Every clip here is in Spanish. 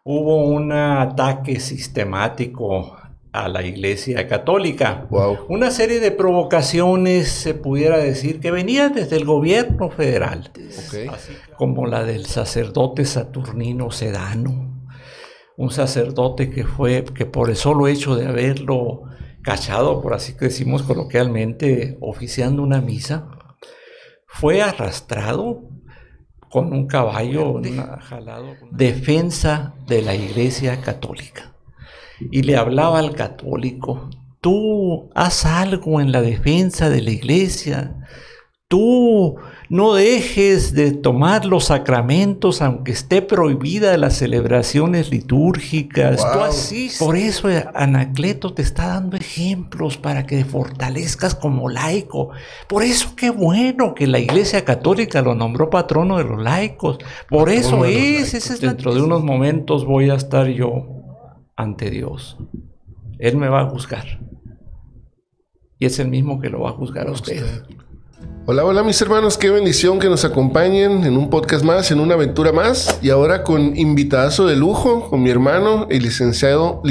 hubo un ataque sistemático a la Iglesia Católica. Wow. Una serie de provocaciones, se pudiera decir, que venían desde el gobierno federal, Okay. así como la del sacerdote Saturnino Sedano, un sacerdote que por el solo hecho de haberlo cachado, por así que decimos coloquialmente, oficiando una misa, fue arrastrado con un caballo jalado. Defensa de la Iglesia Católica. Y le hablaba al católico: tú haz algo en la defensa de la Iglesia. Tú no dejes de tomar los sacramentos aunque esté prohibida las celebraciones litúrgicas. Wow. Tú asistes. Por eso Anacleto te está dando ejemplos para que te fortalezcas como laico. Por eso qué bueno que la Iglesia Católica lo nombró patrono de los laicos. Por eso dentro de unos momentos voy a estar yo ante Dios. Él me va a juzgar. Y es el mismo que lo va a juzgar a usted. Hola, hola mis hermanos, qué bendición que nos acompañen en un podcast más, en una aventura más, y ahora con invitadazo de lujo, con mi hermano, el licenciado,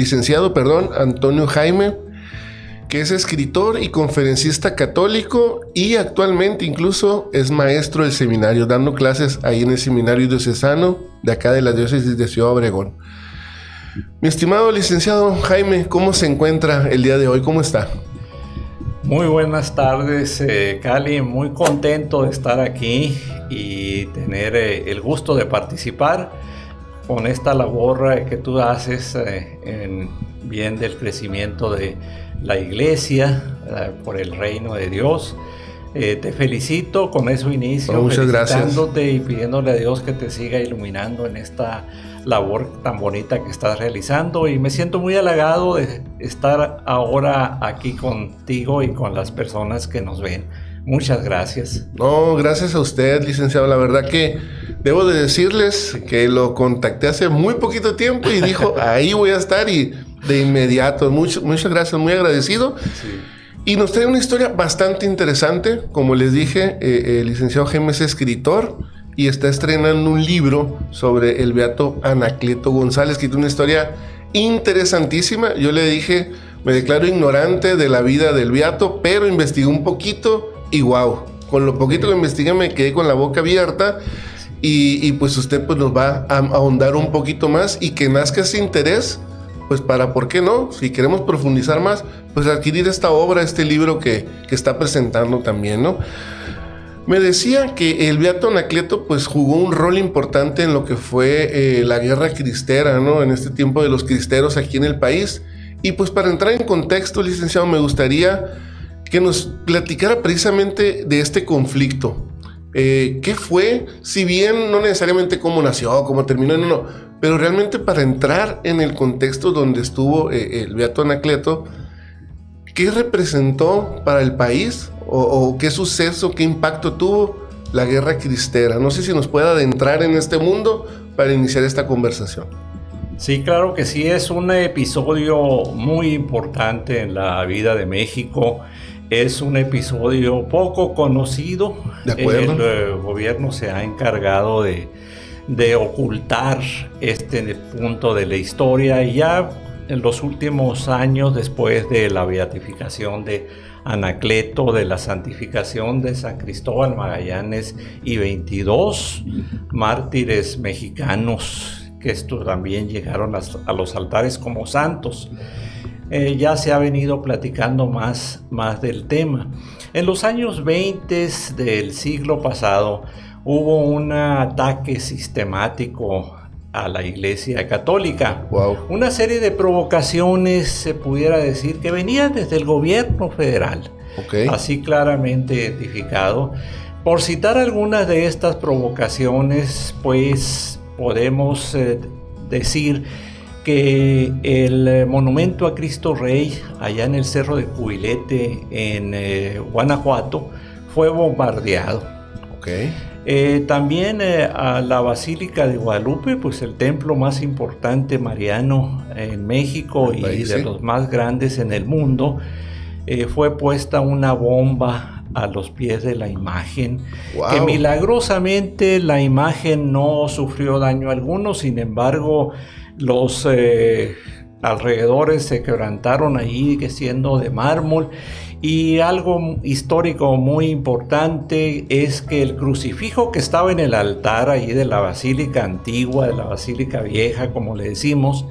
Antonio Jaime, que es escritor y conferencista católico y actualmente incluso es maestro del seminario, dando clases ahí en el seminario diocesano de acá de la diócesis de Ciudad Obregón. Mi estimado licenciado Jaime, ¿cómo se encuentra el día de hoy? ¿Cómo está? Muy buenas tardes, Cali. Muy contento de estar aquí y tener el gusto de participar con esta labor que tú haces en bien del crecimiento de la Iglesia por el reino de Dios. Te felicito, con eso inicio, muchas felicitándote gracias. y pidiéndole a Dios que te siga iluminando en esta labor tan bonita que estás realizando, y me siento muy halagado de estar ahora aquí contigo y con las personas que nos ven. Muchas gracias. No, gracias a usted, licenciado. La verdad que debo de decirles que lo contacté hace muy poquito tiempo y dijo, ahí voy a estar, y de inmediato. Muchas gracias, muy agradecido. Sí. Y nos trae una historia bastante interesante. Como les dije, el licenciado Jaime es escritor y está estrenando un libro sobre el beato Anacleto González, que tiene una historia interesantísima. Yo le dije, me declaro ignorante de la vida del beato, pero investigué un poquito y wow, con lo poquito que investigué me quedé con la boca abierta. Y pues usted pues nos va a ahondar un poquito más y que nazca ese interés, pues para, ¿por qué no? Si queremos profundizar más, pues adquirir esta obra, este libro que está presentando también, ¿no? Me decía que el beato Anacleto pues jugó un rol importante en lo que fue la guerra cristera, ¿no? En este tiempo de los cristeros aquí en el país. Y pues para entrar en contexto, licenciado, me gustaría que nos platicara precisamente de este conflicto. ¿Qué fue? Si bien no necesariamente cómo nació, cómo terminó, no, pero realmente para entrar en el contexto donde estuvo el beato Anacleto, ¿qué representó para el país? ¿O qué suceso, qué impacto tuvo la guerra cristera? No sé si nos puede adentrar en este mundo para iniciar esta conversación. Sí, claro que sí, es un episodio muy importante en la vida de México. Es un episodio poco conocido. De acuerdo. El gobierno se ha encargado de ocultar este punto de la historia, y ya en los últimos años, después de la beatificación de Anacleto, de la santificación de San Cristóbal Magallanes y 22 mártires mexicanos que también llegaron a los altares como santos, ya se ha venido platicando más del tema. En los años 20 del siglo pasado hubo un ataque sistemático a la Iglesia Católica. Wow. Una serie de provocaciones, se pudiera decir, que venían desde el gobierno federal, Okay. así claramente identificado. Por citar algunas de estas provocaciones, pues podemos decir que el monumento a Cristo Rey, allá en el Cerro de Cubilete, en Guanajuato, fue bombardeado. Okay. También a la Basílica de Guadalupe, pues el templo más importante mariano en México y de los más grandes en el mundo, fue puesta una bomba a los pies de la imagen, Wow. que milagrosamente la imagen no sufrió daño alguno. Sin embargo, los alrededores se quebrantaron ahí, que siendo de mármol. Y algo histórico muy importante es que el crucifijo que estaba en el altar ahí de la Basílica Antigua, de la Basílica Vieja, como le decimos,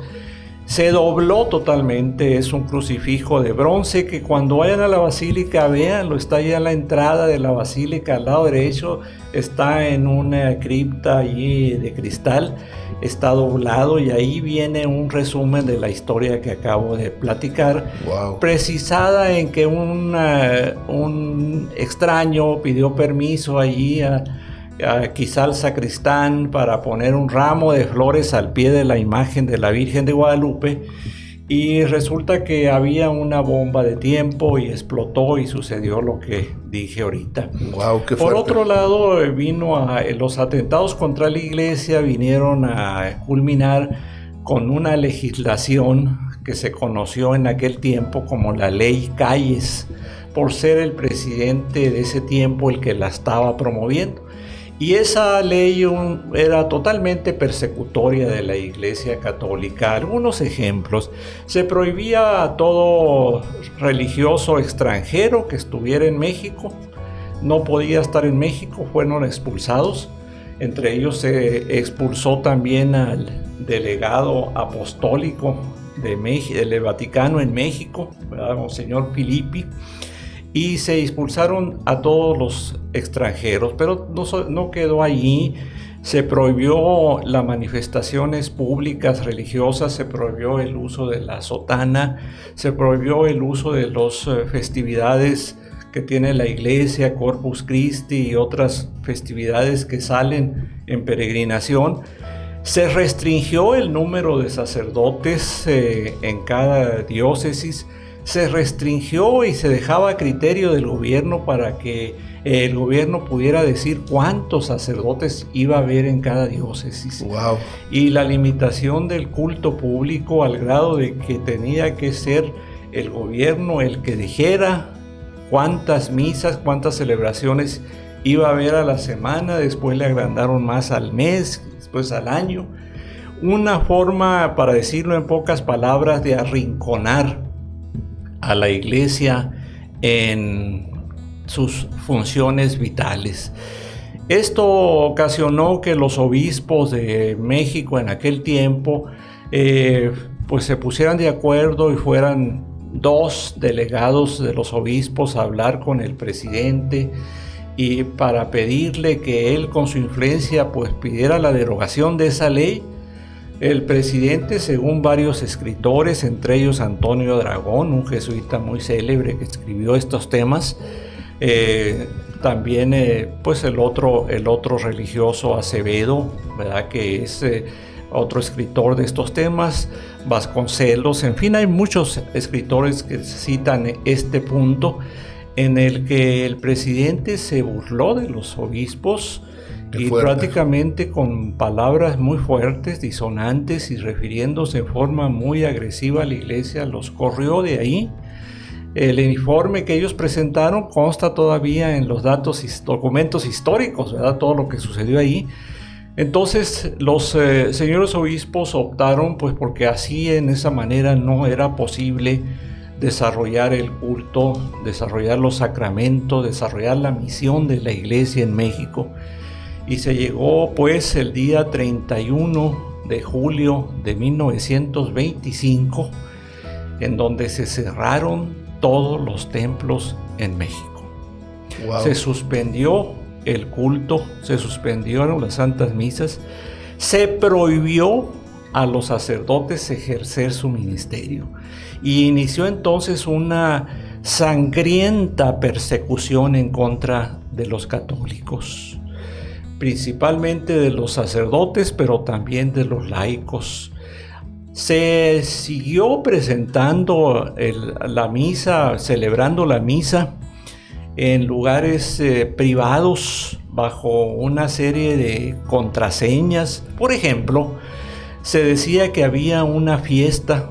se dobló totalmente. Es un crucifijo de bronce que cuando vayan a la basílica, véanlo, está allá en la entrada de la basílica, al lado derecho, está en una cripta allí de cristal, está doblado, y ahí viene un resumen de la historia que acabo de platicar. Wow. Precisada en que un extraño pidió permiso allí quizá al sacristán para poner un ramo de flores al pie de la imagen de la Virgen de Guadalupe, y resulta que había una bomba de tiempo y explotó y sucedió lo que dije ahorita. Wow, qué fuerte. Por otro lado, los atentados contra la iglesia vinieron a culminar con una legislación que se conoció en aquel tiempo como la Ley Calles, por ser el presidente de ese tiempo el que la estaba promoviendo. Y esa ley era totalmente persecutoria de la Iglesia Católica. Algunos ejemplos: se prohibía a todo religioso extranjero que estuviera en México, no podía estar en México, fueron expulsados. Entre ellos se expulsó también al delegado apostólico del Vaticano en México, ¿verdad? Monseñor Filippi. Y se expulsaron a todos los extranjeros, pero no quedó allí. Se prohibió las manifestaciones públicas religiosas, se prohibió el uso de la sotana, se prohibió el uso de las festividades que tiene la iglesia, Corpus Christi y otras festividades que salen en peregrinación. Se restringió el número de sacerdotes en cada diócesis. Se restringió y se dejaba a criterio del gobierno para que el gobierno pudiera decir cuántos sacerdotes iba a haber en cada diócesis. Wow. Y la limitación del culto público, al grado de que tenía que ser el gobierno el que dijera cuántas misas, cuántas celebraciones iba a haber a la semana. Después le agrandaron más al mes, después al año. Una forma, para decirlo en pocas palabras, de arrinconar a la iglesia en sus funciones vitales. Esto ocasionó que los obispos de México en aquel tiempo pues se pusieran de acuerdo y fueran 2 delegados de los obispos a hablar con el presidente, y para pedirle que él, con su influencia, pues pidiera la derogación de esa ley. El presidente, según varios escritores, entre ellos Antonio Dragón, un jesuita muy célebre que escribió estos temas, también pues el otro religioso Acevedo, ¿verdad?, que es otro escritor de estos temas, Vasconcelos, en fin, hay muchos escritores que citan este punto en el que el presidente se burló de los obispos y prácticamente con palabras muy fuertes, disonantes, y refiriéndose en forma muy agresiva a la iglesia, los corrió de ahí. El informe que ellos presentaron consta todavía en los documentos históricos, ¿verdad?, todo lo que sucedió ahí. Entonces los señores obispos optaron, pues porque así, en esa manera, no era posible desarrollar el culto, desarrollar los sacramentos, desarrollar la misión de la iglesia en México. Y se llegó pues el día 31 de julio de 1925, en donde se cerraron todos los templos en México. Wow. Se suspendió el culto, se suspendieron las santas misas, se prohibió a los sacerdotes ejercer su ministerio, y inició entonces una sangrienta persecución en contra de los católicos, principalmente de los sacerdotes, pero también de los laicos. Se siguió presentando la misa, celebrando la misa en lugares privados, bajo una serie de contraseñas. Por ejemplo, se decía que había una fiesta,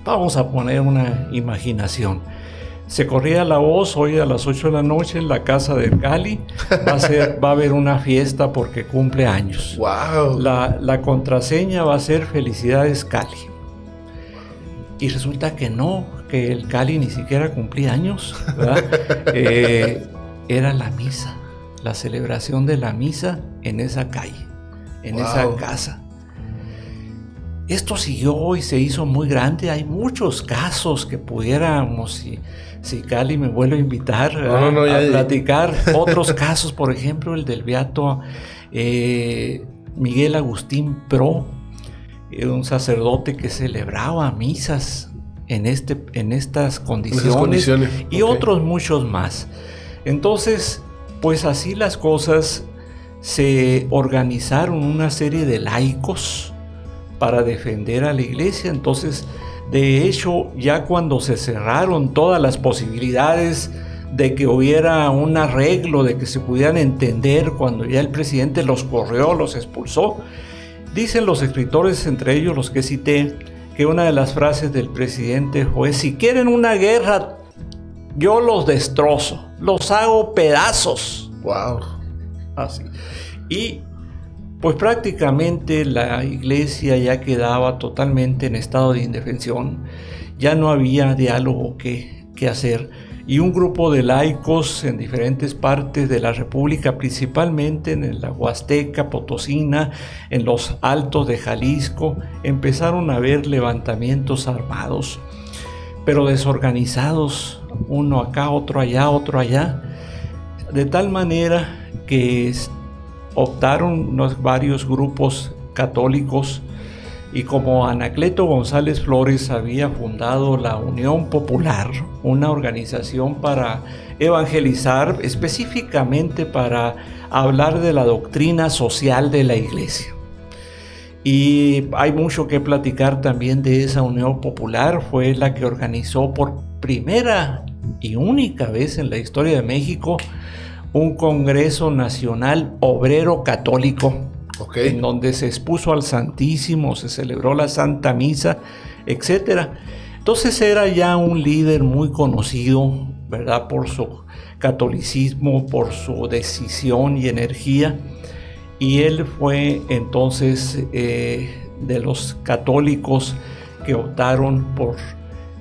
vamos a poner una imaginación, Se corría la voz, hoy a las 8 de la noche en la casa del Cali va a haber una fiesta porque cumple años. ¡Wow! La contraseña va a ser Felicidades Cali. Y resulta que no, que el Cali ni siquiera cumplía años, ¿verdad? Era la misa, la celebración de la misa en esa calle, en esa casa. Esto siguió y se hizo muy grande. Hay muchos casos que pudiéramos, si Cali me vuelve a invitar a platicar. Otros casos, por ejemplo, el del beato Miguel Agustín Pro, un sacerdote que celebraba misas en estas condiciones y otros muchos más. Entonces, pues así las cosas, se organizaron una serie de laicos para defender a la iglesia. Entonces, de hecho, ya cuando se cerraron todas las posibilidades de que hubiera un arreglo, de que se pudieran entender, cuando ya el presidente los corrió, los expulsó, dicen los escritores, entre ellos los que cité, que una de las frases del presidente fue: si quieren una guerra, yo los destrozo, los hago pedazos. ¡Wow! Así. Y pues prácticamente la iglesia ya quedaba totalmente en estado de indefensión, ya no había diálogo que hacer, y un grupo de laicos en diferentes partes de la República, principalmente en la Huasteca Potosina, en los altos de Jalisco, empezaron a haber levantamientos armados, pero desorganizados, uno acá, otro allá, de tal manera que optaron varios grupos católicos, y como Anacleto González Flores había fundado la Unión Popular, una organización para evangelizar, específicamente para hablar de la doctrina social de la iglesia. Y hay mucho que platicar también de esa Unión Popular. Fue la que organizó por primera y única vez en la historia de México un Congreso Nacional Obrero Católico, en donde se expuso al Santísimo, se celebró la Santa Misa, etc. Entonces era ya un líder muy conocido, ¿verdad?, por su catolicismo, por su decisión y energía, y él fue entonces de los católicos que optaron por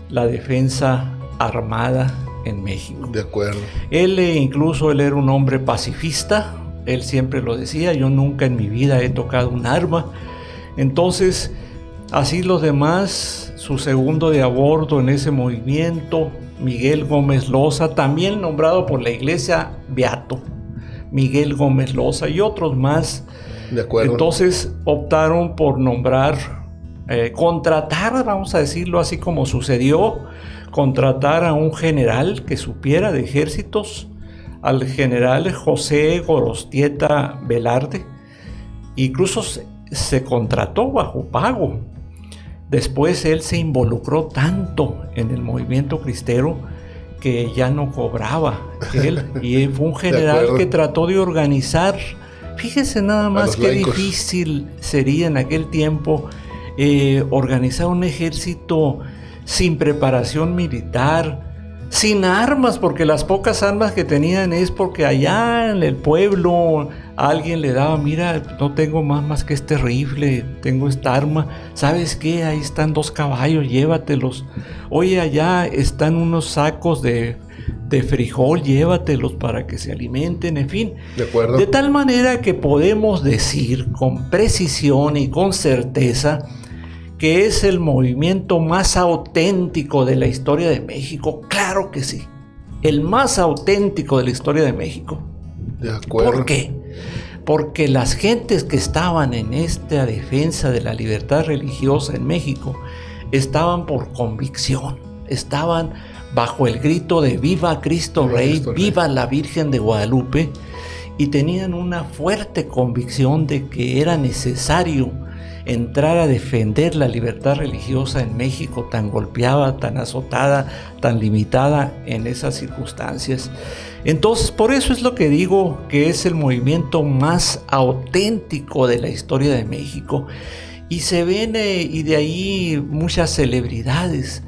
la defensa armada en México. De acuerdo. Él era un hombre pacifista. Él siempre lo decía: yo nunca en mi vida he tocado un arma. Entonces, así los demás, su segundo de a bordo en ese movimiento, Miguel Gómez Loza, también nombrado por la iglesia beato, Miguel Gómez Loza, y otros más. De acuerdo. Entonces optaron por nombrar, contratar, vamos a decirlo así como sucedió, contratar a un general que supiera de ejércitos, al general José Gorostieta Velarde. Incluso se contrató bajo pago. Después él se involucró tanto en el movimiento cristero que ya no cobraba él, y fue un general que trató de organizar. Fíjese nada más qué difícil sería en aquel tiempo organizar un ejército sin preparación militar, sin armas, porque las pocas armas que tenían es porque allá en el pueblo alguien le daba: mira, no tengo más que este rifle, tengo esta arma, ¿sabes qué? Ahí están 2 caballos, llévatelos. Oye, allá están unos sacos de frijol, llévatelos para que se alimenten, en fin. De acuerdo. De tal manera que podemos decir con precisión y con certeza que es el movimiento más auténtico de la historia de México. Claro que sí, el más auténtico de la historia de México. De acuerdo. ¿Por qué? Porque las gentes que estaban en esta defensa de la libertad religiosa en México estaban por convicción, estaban bajo el grito de ¡Viva Cristo Rey! ¡Viva la Virgen de Guadalupe! Y tenían una fuerte convicción de que era necesario entrar a defender la libertad religiosa en México, tan golpeada, tan azotada, tan limitada en esas circunstancias. Entonces, por eso es lo que digo que es el movimiento más auténtico de la historia de México. Y se ven, y de ahí muchas celebridades.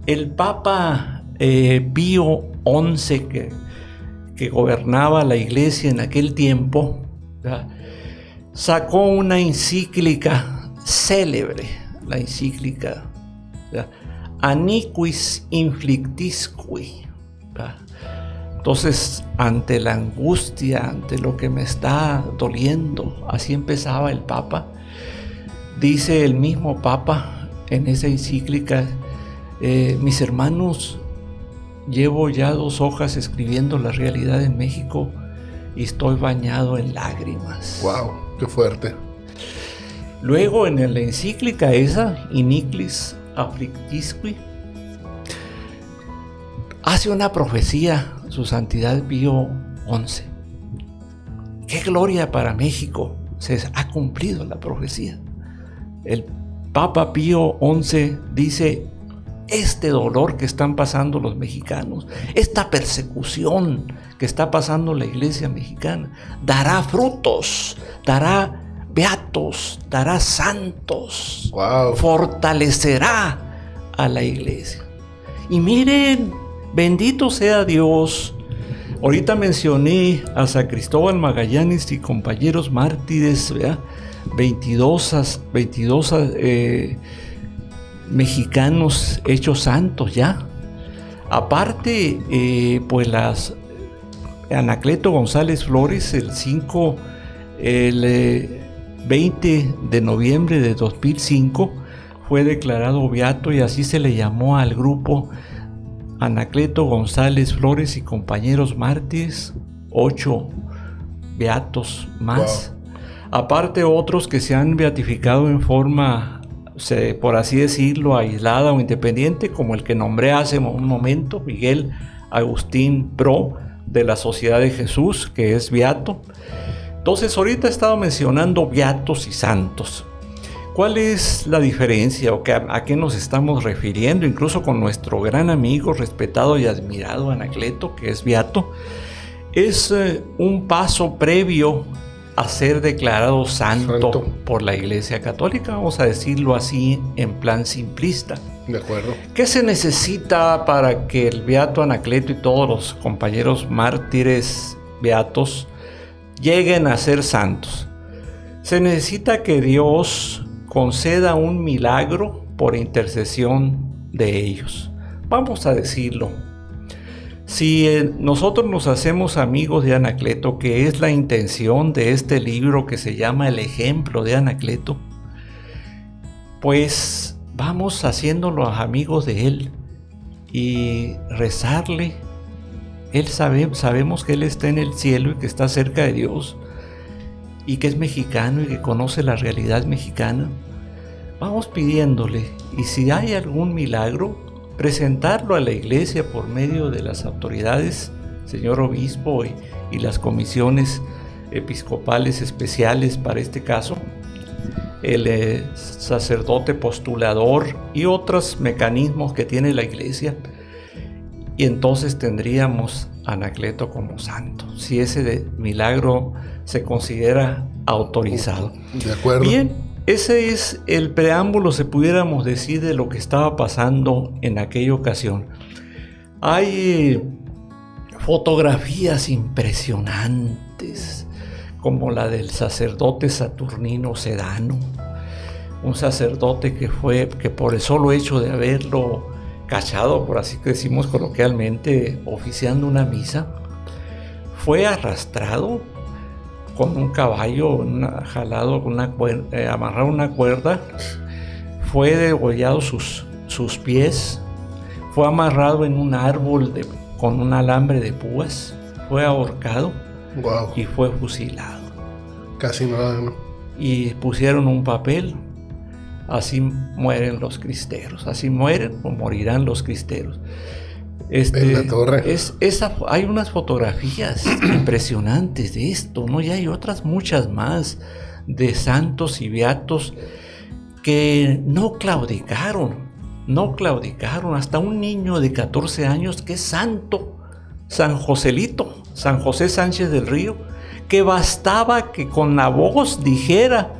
El Papa Pío XI, que gobernaba la iglesia en aquel tiempo, ¿verdad?, sacó una encíclica célebre, la encíclica, ¿verdad?, Aniquis Inflictisque, ¿verdad? Entonces, ante la angustia, ante lo que me está doliendo, así empezaba el Papa. Dice el mismo Papa en esa encíclica: mis hermanos, llevo ya 2 hojas escribiendo la realidad en México y estoy bañado en lágrimas. ¡Wow! ¡Qué fuerte! Luego, en la encíclica esa, Iniquis Afflictisque, hace una profecía su Santidad Pío XI. ¡Qué gloria para México! Se ha cumplido la profecía. El Papa Pío XI dice: este dolor que están pasando los mexicanos, esta persecución que está pasando la iglesia mexicana, dará frutos, dará beatos, dará santos, wow, fortalecerá a la iglesia. Y miren, bendito sea Dios. Ahorita mencioné a San Cristóbal Magallanes y compañeros mártires, ¿verdad? 22 mexicanos hechos santos ya. Aparte, pues Anacleto González Flores, el 20 de noviembre de 2005 fue declarado beato, y así se le llamó al grupo Anacleto González Flores y compañeros mártires, 8 beatos más. Wow. Aparte, otros que se han beatificado en forma, por así decirlo, aislada o independiente, como el que nombré hace un momento, Miguel Agustín Pro, de la Sociedad de Jesús, que es beato. Entonces, ahorita he estado mencionando beatos y santos. ¿Cuál es la diferencia o a qué nos estamos refiriendo? Incluso con nuestro gran amigo, respetado y admirado Anacleto, que es beato, es un paso previo a ser declarado santo por la Iglesia Católica, vamos a decirlo así en plan simplista. De acuerdo. ¿Qué se necesita para que el beato Anacleto y todos los compañeros mártires beatos lleguen a ser santos? Se necesita que Dios conceda un milagro por intercesión de ellos. Vamos a decirlo. Si nosotros nos hacemos amigos de Anacleto, que es la intención de este libro que se llama El ejemplo de Anacleto, pues vamos haciéndolos amigos de él y rezarle. Sabemos que él está en el cielo y que está cerca de Dios y que es mexicano y que conoce la realidad mexicana. Vamos pidiéndole, y si hay algún milagro, presentarlo a la iglesia por medio de las autoridades, señor obispo y las comisiones episcopales especiales para este caso, el sacerdote postulador y otros mecanismos que tiene la iglesia, y entonces tendríamos a Anacleto como santo, si ese milagro se considera autorizado. De acuerdo. Bien. Ese es el preámbulo, se pudiéramos decir, de lo que estaba pasando en aquella ocasión. Hay fotografías impresionantes, como la del sacerdote Saturnino Sedano, un sacerdote que por el solo hecho de haberlo cachado, por así que decimos coloquialmente, oficiando una misa, fue arrastrado con un caballo jalado, amarrado a una cuerda, fue degollado sus pies, fue amarrado en un árbol con un alambre de púas, fue ahorcado. Wow. Y fue fusilado. Casi nada, ¿no? Y pusieron un papel: así mueren los cristeros, así mueren o morirán los cristeros. En la torre. Hay unas fotografías impresionantes de esto, ¿no? Y hay otras muchas más de santos y beatos que no claudicaron. Hasta un niño de 14 años que es santo, San Joselito, San José Sánchez del Río, que bastaba que con la voz dijera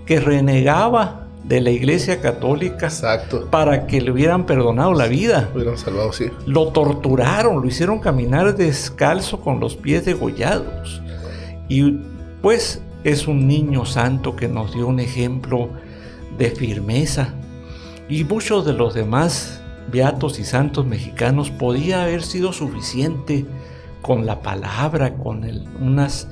que renegaba de la Iglesia Católica. Exacto. Para que le hubieran perdonado la vida. Lo hubieran salvado, sí. Lo torturaron, lo hicieron caminar descalzo con los pies degollados. Y pues es un niño santo que nos dio un ejemplo de firmeza. Y muchos de los demás beatos y santos mexicanos podía haber sido suficiente con la palabra, con unas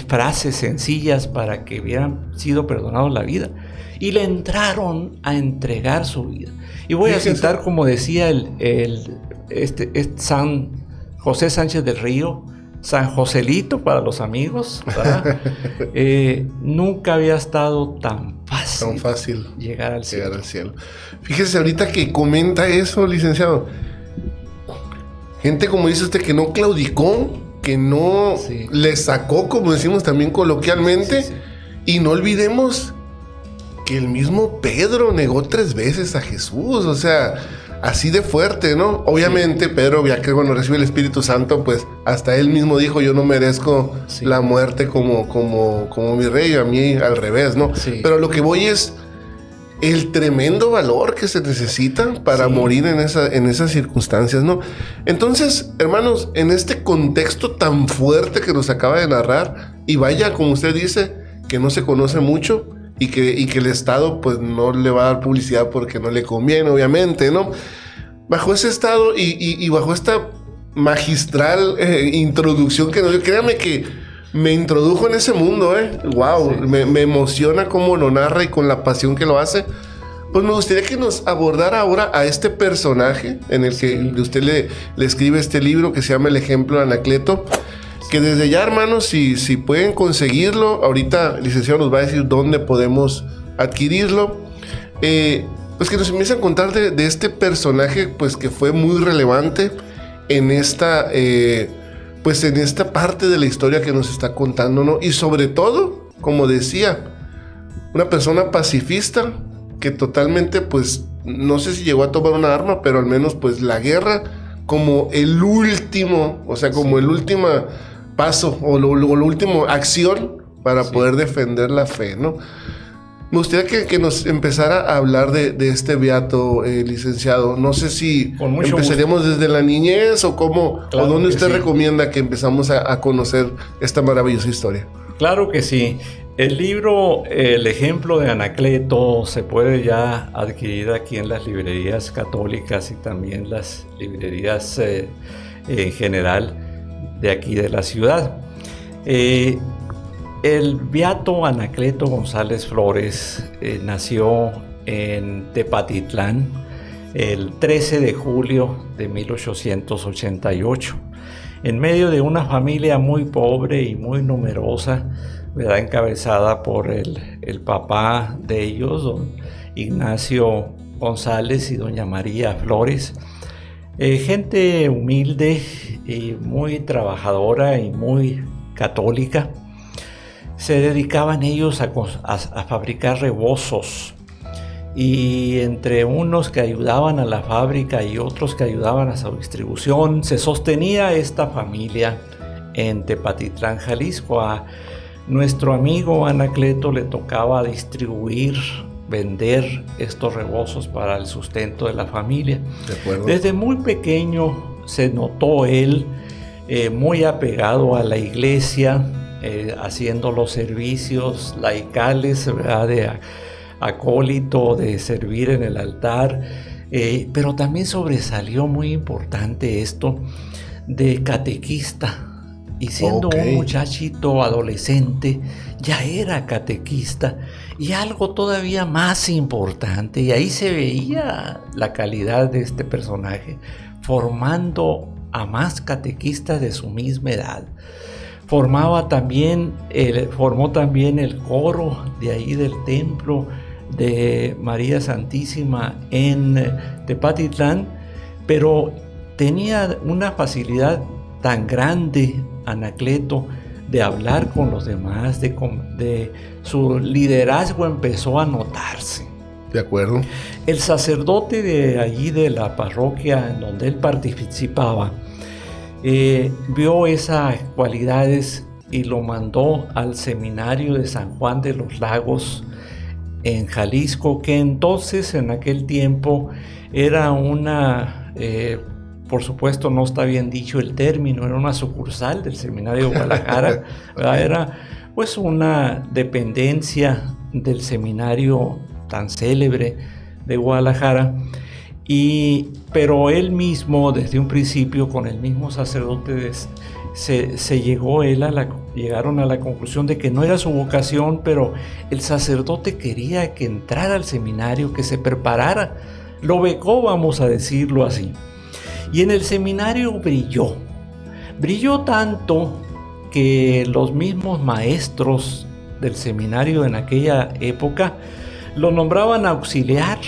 frases sencillas para que hubieran sido perdonados la vida. Y le entraron a entregar su vida. Y voy a citar, como decía San José Sánchez del Río, San Joselito para los amigos, nunca había estado tan fácil llegar al cielo. Fíjese ahorita que comenta eso, licenciado. Gente, como dice usted, que no claudicó, que no le sacó, como decimos también coloquialmente. Y no olvidemos que el mismo Pedro negó 3 veces a Jesús. O sea, así de fuerte, ¿no? Obviamente, Pedro, ya que cuando recibe el Espíritu Santo, pues hasta él mismo dijo: yo no merezco la muerte como mi rey, a mí al revés, ¿no? Pero lo que voy es el tremendo valor que se necesita para morir en esas circunstancias, ¿no? Entonces, hermanos, en este contexto tan fuerte que nos acaba de narrar, y vaya, como usted dice, que no se conoce mucho, y que el Estado pues no le va a dar publicidad porque no le conviene, obviamente, ¿no? Bajo ese estado y bajo esta magistral introducción que nos dio, créame que me introdujo en ese mundo, wow, me emociona cómo lo narra y con la pasión que lo hace. Pues me gustaría que nos abordara ahora a este personaje en el que usted le escribe este libro que se llama El ejemplo de Anacleto. Que desde ya, hermanos, si pueden conseguirlo, ahorita el licenciado nos va a decir dónde podemos adquirirlo. Pues que nos empiece a contar de este personaje, pues que fue muy relevante en esta parte de la historia que nos está contando, ¿no? Y sobre todo, como decía, una persona pacifista que totalmente, pues, no sé si llegó a tomar una arma, pero al menos, pues, la guerra como el último, o sea, como el último paso o la última acción para poder defender la fe, ¿no? Me gustaría que nos empezara a hablar de este beato, licenciado. No sé si empezaríamos desde la niñez o cómo, o dónde usted recomienda que empezamos a conocer esta maravillosa historia. Claro que sí. El libro El ejemplo de Anacleto se puede ya adquirir aquí en las librerías católicas y también las librerías en general de aquí de la ciudad. El beato Anacleto González Flores nació en Tepatitlán el 13 de julio de 1888, en medio de una familia muy pobre y muy numerosa, ¿verdad? Encabezada por el papá de ellos, don Ignacio González, y doña María Flores. Gente humilde y muy trabajadora y muy católica. Se dedicaban ellos a fabricar rebozos, y entre unos que ayudaban a la fábrica y otros que ayudaban a su distribución, se sostenía esta familia en Tepatitlán, Jalisco. A nuestro amigo Anacleto le tocaba distribuir, vender estos rebozos para el sustento de la familia. De acuerdo. Desde muy pequeño se notó él muy apegado a la iglesia, haciendo los servicios laicales, ¿verdad? De acólito, de servir en el altar, pero también sobresalió, muy importante esto, de catequista. Y siendo un muchachito adolescente, ya era catequista. Y algo todavía más importante, y ahí se veía la calidad de este personaje, formando a más catequistas de su misma edad. Formó también el coro de ahí del templo de María Santísima en Tepatitlán, pero tenía una facilidad tan grande Anacleto de hablar con los demás, de su liderazgo empezó a notarse. De acuerdo. El sacerdote de allí de la parroquia en donde él participaba vio esas cualidades y lo mandó al seminario de San Juan de los Lagos en Jalisco, que entonces en aquel tiempo era una, por supuesto no está bien dicho el término, era una sucursal del Seminario de Guadalajara, era pues una dependencia del seminario tan célebre de Guadalajara, pero él mismo desde un principio con el mismo sacerdote llegaron a la conclusión de que no era su vocación, pero el sacerdote quería que entrara al seminario, que se preparara, lo becó, vamos a decirlo así. Y en el seminario brilló tanto que los mismos maestros del seminario en aquella época lo nombraban auxiliar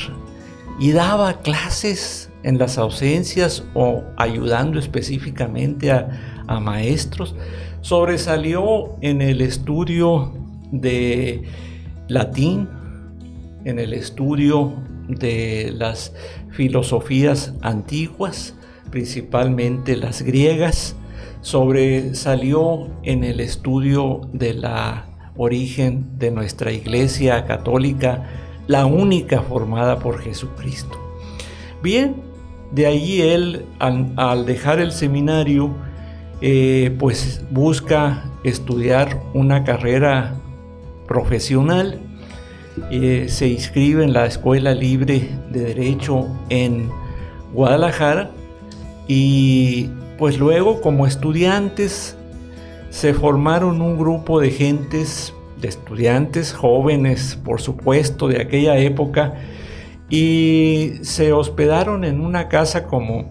y daba clases en las ausencias o ayudando específicamente a maestros. Sobresalió en el estudio de latín, en el estudio de las filosofías antiguas, principalmente las griegas. Sobresalió en el estudio de la origen de nuestra Iglesia Católica, la única formada por Jesucristo. Bien, de allí él, al dejar el seminario, pues busca estudiar una carrera profesional. Se inscribe en la Escuela Libre de Derecho en Guadalajara y pues luego como estudiantes se formaron un grupo de gentes, de estudiantes jóvenes por supuesto de aquella época, y se hospedaron en una casa, como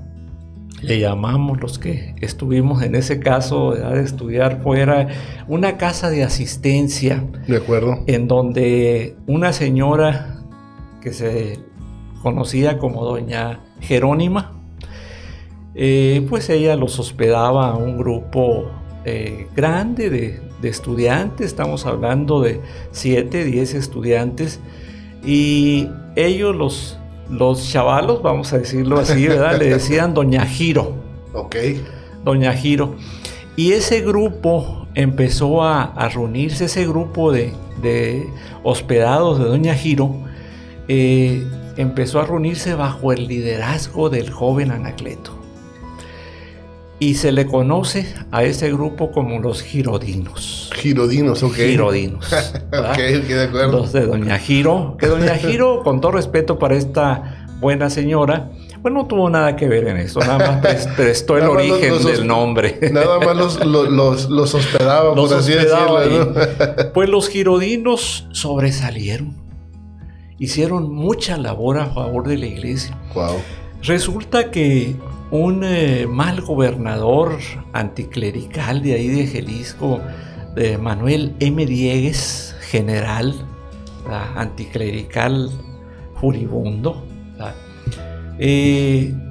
le llamamos los que estuvimos en ese caso de estudiar fuera, una casa de asistencia. De acuerdo. En donde una señora que se conocía como doña Jerónima, pues ella los hospedaba a un grupo grande de estudiantes. Estamos hablando de 7, 10 estudiantes, y ellos, los chavalos, vamos a decirlo así, ¿verdad? Le decían Doña Giro. Ok. Doña Giro. Y ese grupo empezó a reunirse, ese grupo de hospedados de Doña Giro, empezó a reunirse bajo el liderazgo del joven Anacleto. Y se le conoce a ese grupo como los girodinos. Girodinos, ok. Girodinos. Ok, de acuerdo. Los de Doña Giro. Que Doña Giro, con todo respeto para esta buena señora, pues no tuvo nada que ver en eso. Nada más prestó el origen del nombre. Nada más los hospedaba, por así decirlo, ¿no? Pues los girodinos sobresalieron. Hicieron mucha labor a favor de la iglesia. Wow. Resulta que un mal gobernador anticlerical de ahí de Jalisco, de Manuel M. Diegues, general, anticlerical furibundo,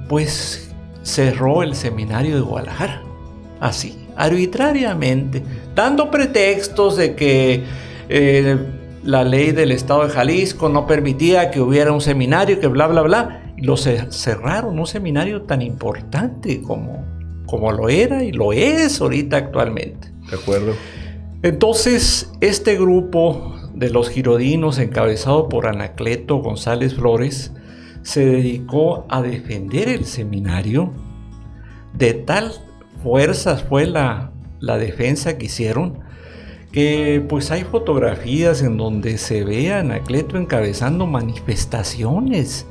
pues cerró el seminario de Guadalajara, así, arbitrariamente, dando pretextos de que la ley del estado de Jalisco no permitía que hubiera un seminario, que bla, bla, bla. Y lo cerraron, un seminario tan importante como lo era y lo es ahorita actualmente. De acuerdo. Entonces, este grupo de los girodinos, encabezado por Anacleto González Flores, se dedicó a defender el seminario. De tal fuerza fue la defensa que hicieron, que pues hay fotografías en donde se ve a Anacleto encabezando manifestaciones,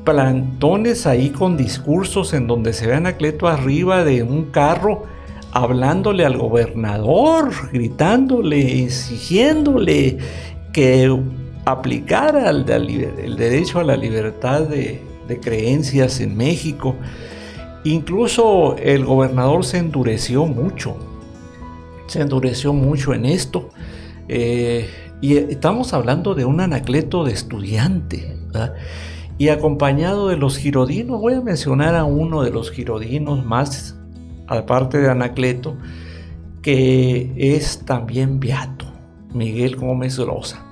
plantones ahí con discursos en donde se ve a Anacleto arriba de un carro hablándole al gobernador, gritándole, exigiéndole que aplicara el derecho a la libertad de creencias en México. Incluso el gobernador se endureció mucho en esto, y estamos hablando de un Anacleto de estudiante, ¿verdad? Y acompañado de los girodinos. Voy a mencionar a uno de los girodinos más, aparte de Anacleto, que es también beato, Miguel Gómez Rosa.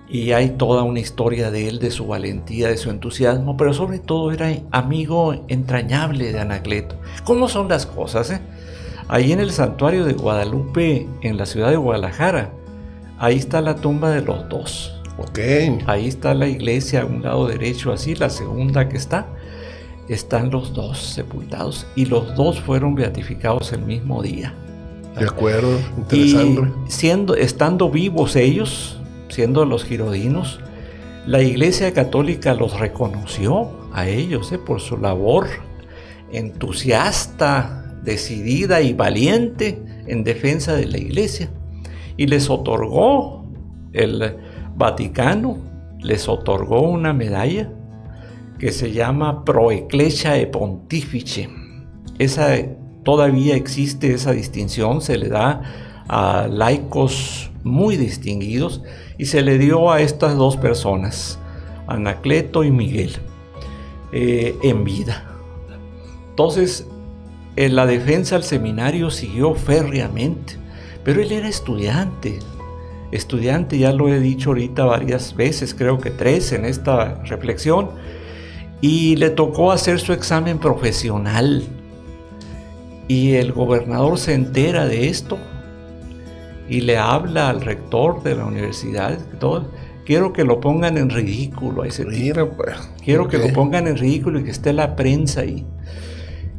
Y hay toda una historia de él, de su valentía, de su entusiasmo, pero sobre todo era amigo entrañable de Anacleto. ¿Cómo son las cosas, Ahí en el santuario de Guadalupe, en la ciudad de Guadalajara, ahí está la tumba de los dos, Ok. Ahí está la iglesia a un lado derecho, así, la segunda que están los dos sepultados y los dos fueron beatificados el mismo día. De acuerdo, interesante. Y estando vivos ellos, siendo los girodinos, la Iglesia Católica los reconoció a ellos por su labor entusiasta, decidida y valiente en defensa de la Iglesia. Y les otorgó, el Vaticano les otorgó una medalla que se llama Pro Ecclesiae Pontifice. Esa todavía existe, esa distinción se le da a laicos muy distinguidos y se le dio a estas dos personas, Anacleto y Miguel, en vida. Entonces, en la defensa al seminario siguió férreamente, pero él era estudiante, ya lo he dicho ahorita varias veces, creo que 3 en esta reflexión, y le tocó hacer su examen profesional. Y el gobernador se entera de esto y le habla al rector de la universidad. Todo, quiero que lo pongan en ridículo a ese tipo. Quiero que lo pongan en ridículo y que esté la prensa ahí.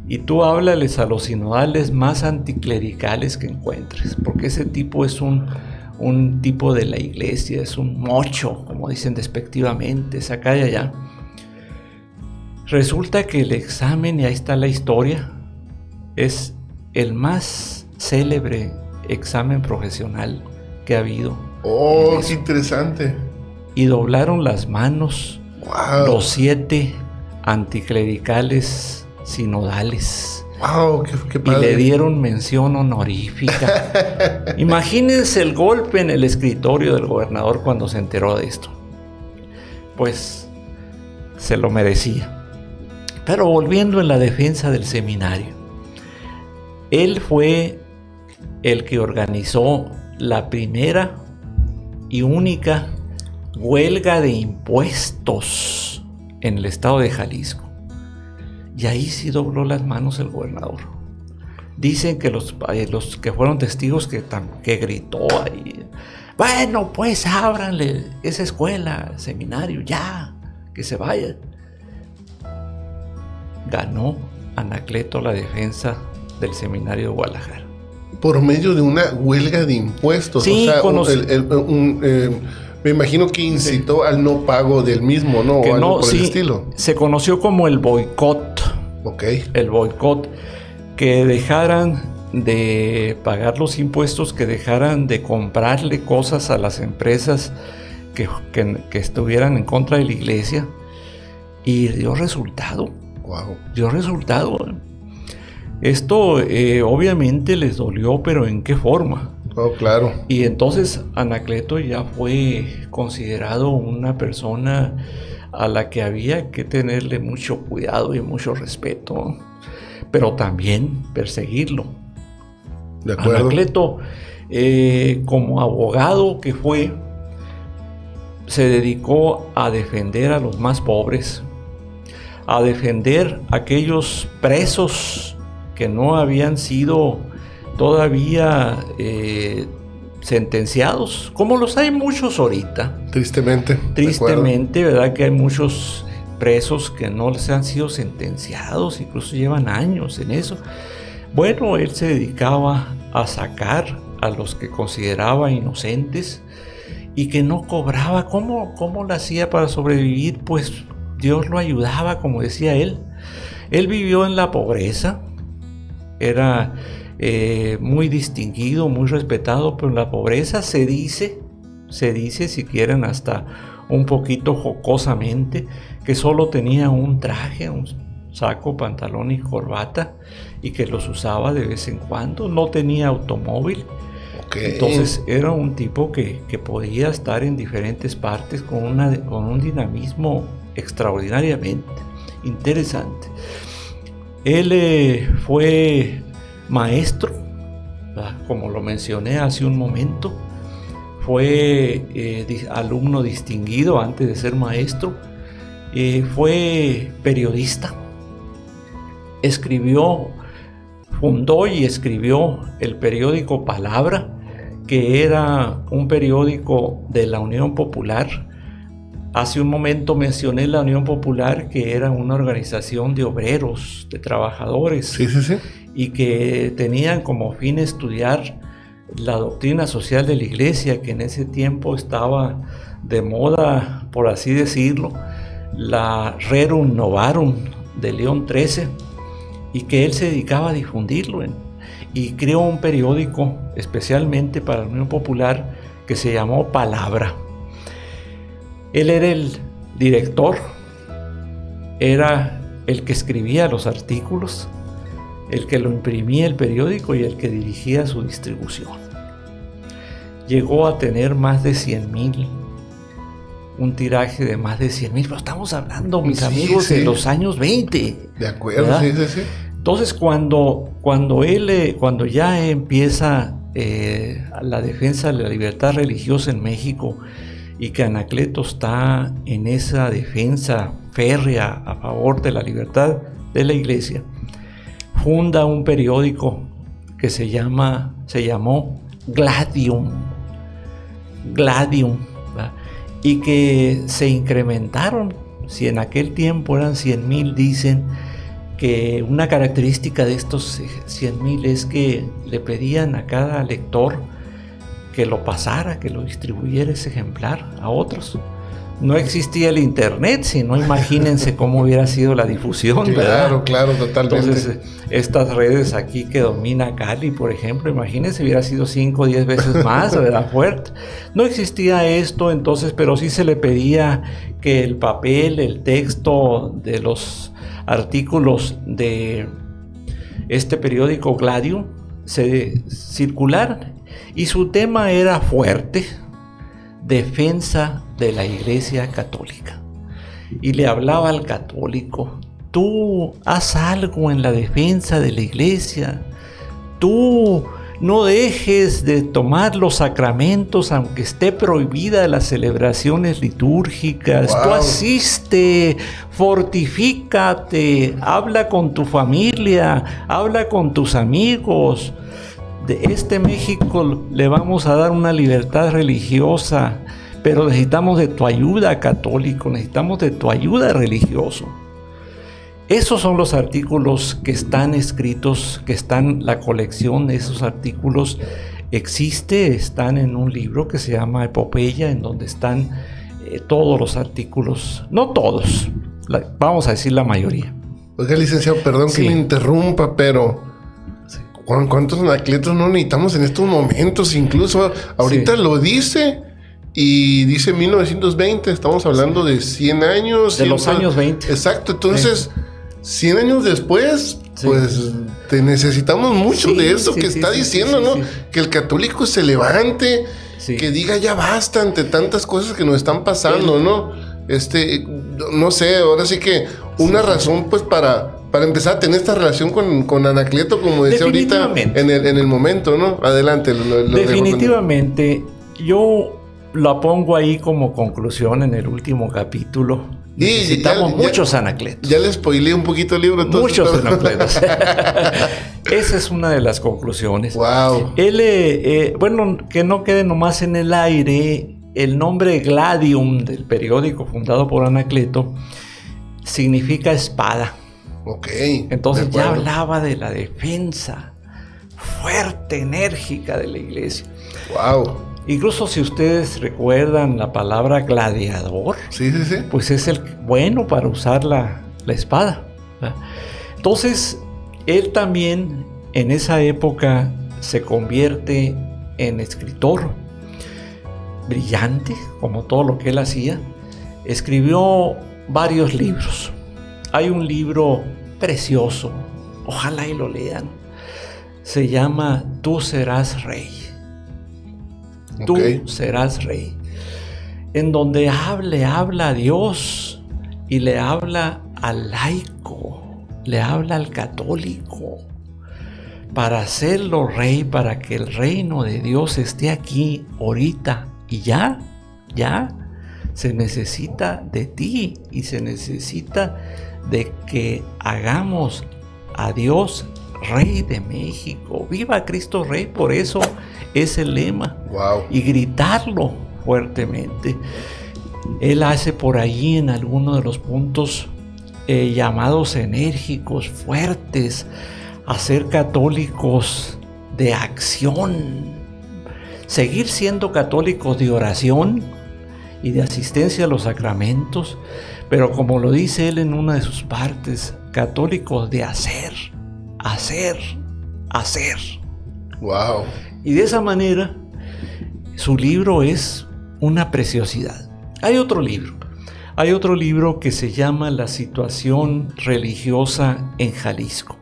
Y tú háblales a los sinodales más anticlericales que encuentres, porque ese tipo es un tipo de la iglesia, es un mocho, como dicen despectivamente, es acá y allá. Resulta que el examen, y ahí está la historia, es el más célebre examen profesional que ha habido. ¡Oh, qué interesante! Y doblaron las manos los 7 anticlericales sinodales. ¡Wow! ¡Qué padre! Y le dieron mención honorífica. Imagínense el golpe en el escritorio del gobernador cuando se enteró de esto. Pues se lo merecía. Pero volviendo en la defensa del seminario, él fue el que organizó la primera y única huelga de impuestos en el estado de Jalisco. Y ahí sí dobló las manos el gobernador. Dicen que los que fueron testigos que gritó ahí, bueno, pues ábranle esa escuela, seminario, ya, que se vaya. Ganó Anacleto la defensa del seminario de Guadalajara. Por medio de una huelga de impuestos. Sí, o sea, me imagino que incitó al no pago del mismo, ¿no? Que o algo no, por sí, el estilo. Se conoció como el boicot. Ok. El boicot, que dejaran de pagar los impuestos, que dejaran de comprarle cosas a las empresas que estuvieran en contra de la iglesia. Y dio resultado. Wow. Dio resultado. Esto obviamente les dolió, pero ¿en qué forma? Oh, claro. Y entonces Anacleto ya fue considerado una persona a la que había que tenerle mucho cuidado y mucho respeto, pero también perseguirlo. De acuerdo. Anacleto, como abogado que fue, se dedicó a defender a los más pobres, a defender a aquellos presos que no habían sido todavía sentenciados, como los hay muchos ahorita. Tristemente, ¿verdad? Que hay muchos presos que no les han sido sentenciados, incluso llevan años en eso. Bueno, él se dedicaba a sacar a los que consideraba inocentes y que no cobraba. ¿Cómo lo hacía para sobrevivir? Pues Dios lo ayudaba, como decía él. Él vivió en la pobreza, era muy distinguido, muy respetado, pero en la pobreza se dice, si quieren hasta un poquito jocosamente, que solo tenía un traje, un saco, pantalón y corbata, y que los usaba de vez en cuando. No tenía automóvil. Okay. Entonces era un tipo que podía estar en diferentes partes con un dinamismo extraordinariamente interesante. Él fue maestro, ¿verdad? Como lo mencioné hace un momento. Fue alumno distinguido antes de ser maestro. Fue periodista. Fundó y escribió el periódico Palabra, que era un periódico de la Unión Popular hace un momento mencioné la Unión Popular, que era una organización de obreros, de trabajadores, Sí, sí, sí. y que tenían como fin estudiar la doctrina social de la Iglesia, que en ese tiempo estaba de moda, por así decirlo, la Rerum Novarum de León XIII, y que él se dedicaba a difundirlo, y creó un periódico especialmente para la Unión Popular que se llamó Palabra. Él era el director, era el que escribía los artículos, el que lo imprimía el periódico y el que dirigía su distribución. Llegó a tener más de 100,000, un tiraje de más de 100,000, pero estamos hablando, mis amigos, de los años 20. De acuerdo, ¿verdad? sí, sí, sí. Entonces, cuando ya empieza la defensa de la libertad religiosa en México, y que Anacleto está en esa defensa férrea a favor de la libertad de la Iglesia, funda un periódico que se llamó Gladium, ¿verdad? Y que se incrementaron. Si en aquel tiempo eran 100,000, dicen que una característica de estos 100,000 es que le pedían a cada lector que lo pasara, que lo distribuyera ese ejemplar a otros. No existía el internet, sino imagínense cómo hubiera sido la difusión, ¿verdad? Claro, claro, totalmente. Entonces, estas redes aquí que domina Cali, por ejemplo, imagínense, hubiera sido 5 o 10 veces más, ¿verdad? Fuerte. No existía esto, entonces, pero sí se le pedía que el papel, el texto de los artículos de este periódico Gladium se circularan, y su tema era fuerte: defensa de la Iglesia Católica. Y le hablaba al católico: tú haz algo en la defensa de la Iglesia, tú no dejes de tomar los sacramentos aunque esté prohibida las celebraciones litúrgicas. Wow. Tú asiste, fortifícate, habla con tu familia, habla con tus amigos. De este México le vamos a dar una libertad religiosa, pero necesitamos de tu ayuda, católico, necesitamos de tu ayuda, religioso. Esos son los artículos que están escritos, que están, la colección de esos artículos existe, están en un libro que se llama Epopeya, en donde están todos los artículos, no todos, vamos a decir la mayoría. Oiga, licenciado, perdón que me interrumpa, pero ¿cuántos anacletos no necesitamos en estos momentos? Incluso ahorita lo dice, y dice 1920, estamos hablando de 100 años. De los años 20. Exacto, entonces 100 años después, pues te necesitamos mucho de eso que está diciendo, ¿no? Que el católico se levante, que diga ya basta ante tantas cosas que nos están pasando, ¿no? No sé, ahora sí que una razón pues para empezar a tener esta relación con Anacleto, como decía ahorita en el momento, ¿no? Adelante. Definitivamente, yo la pongo ahí como conclusión en el último capítulo. Necesitamos muchos Anacletos. Ya le spoileé un poquito el libro. Entonces, muchos Anacletos. Esa es una de las conclusiones. Wow. Bueno, que no quede nomás en el aire, el nombre Gladium del periódico fundado por Anacleto significa espada. Ok. Entonces ya hablaba de la defensa fuerte, enérgica de la Iglesia. Wow. Incluso si ustedes recuerdan la palabra gladiador, pues es el bueno para usar la espada, ¿verdad? Entonces, él también en esa época se convierte en escritor brillante, como todo lo que él hacía. Escribió varios libros. Hay un libro precioso, ojalá y lo lean. Se llama Tú serás rey. Tú serás rey. En donde habla a Dios y le habla al laico, le habla al católico, para hacerlo rey, para que el reino de Dios esté aquí ahorita. Y ya se necesita de ti y se necesita de que hagamos a Dios Rey de México. ¡Viva Cristo Rey! Por eso es el lema. Wow. Y gritarlo fuertemente. él hace por ahí en alguno de los puntos llamados enérgicos, fuertes, a ser católicos de acción, seguir siendo católicos de oración y de asistencia a los sacramentos, pero como lo dice él en una de sus partes, católicos de hacer. Wow. Y de esa manera, su libro es una preciosidad. Hay otro libro que se llama La situación religiosa en Jalisco.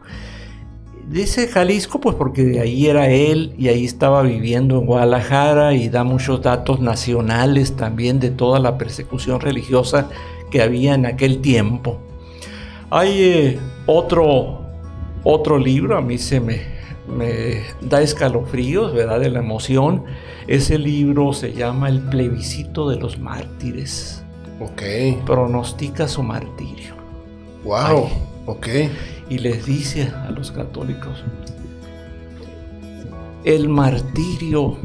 Dice Jalisco pues porque de ahí era él y ahí estaba viviendo en Guadalajara, y da muchos datos nacionales también de toda la persecución religiosa que había en aquel tiempo. Hay otro libro, a mí se me da escalofríos, ¿verdad?, de la emoción. Ese libro se llama El plebiscito de los mártires. Ok. Pronostica su martirio. Wow. Ay. Ok. Y les dice a los católicos: el martirio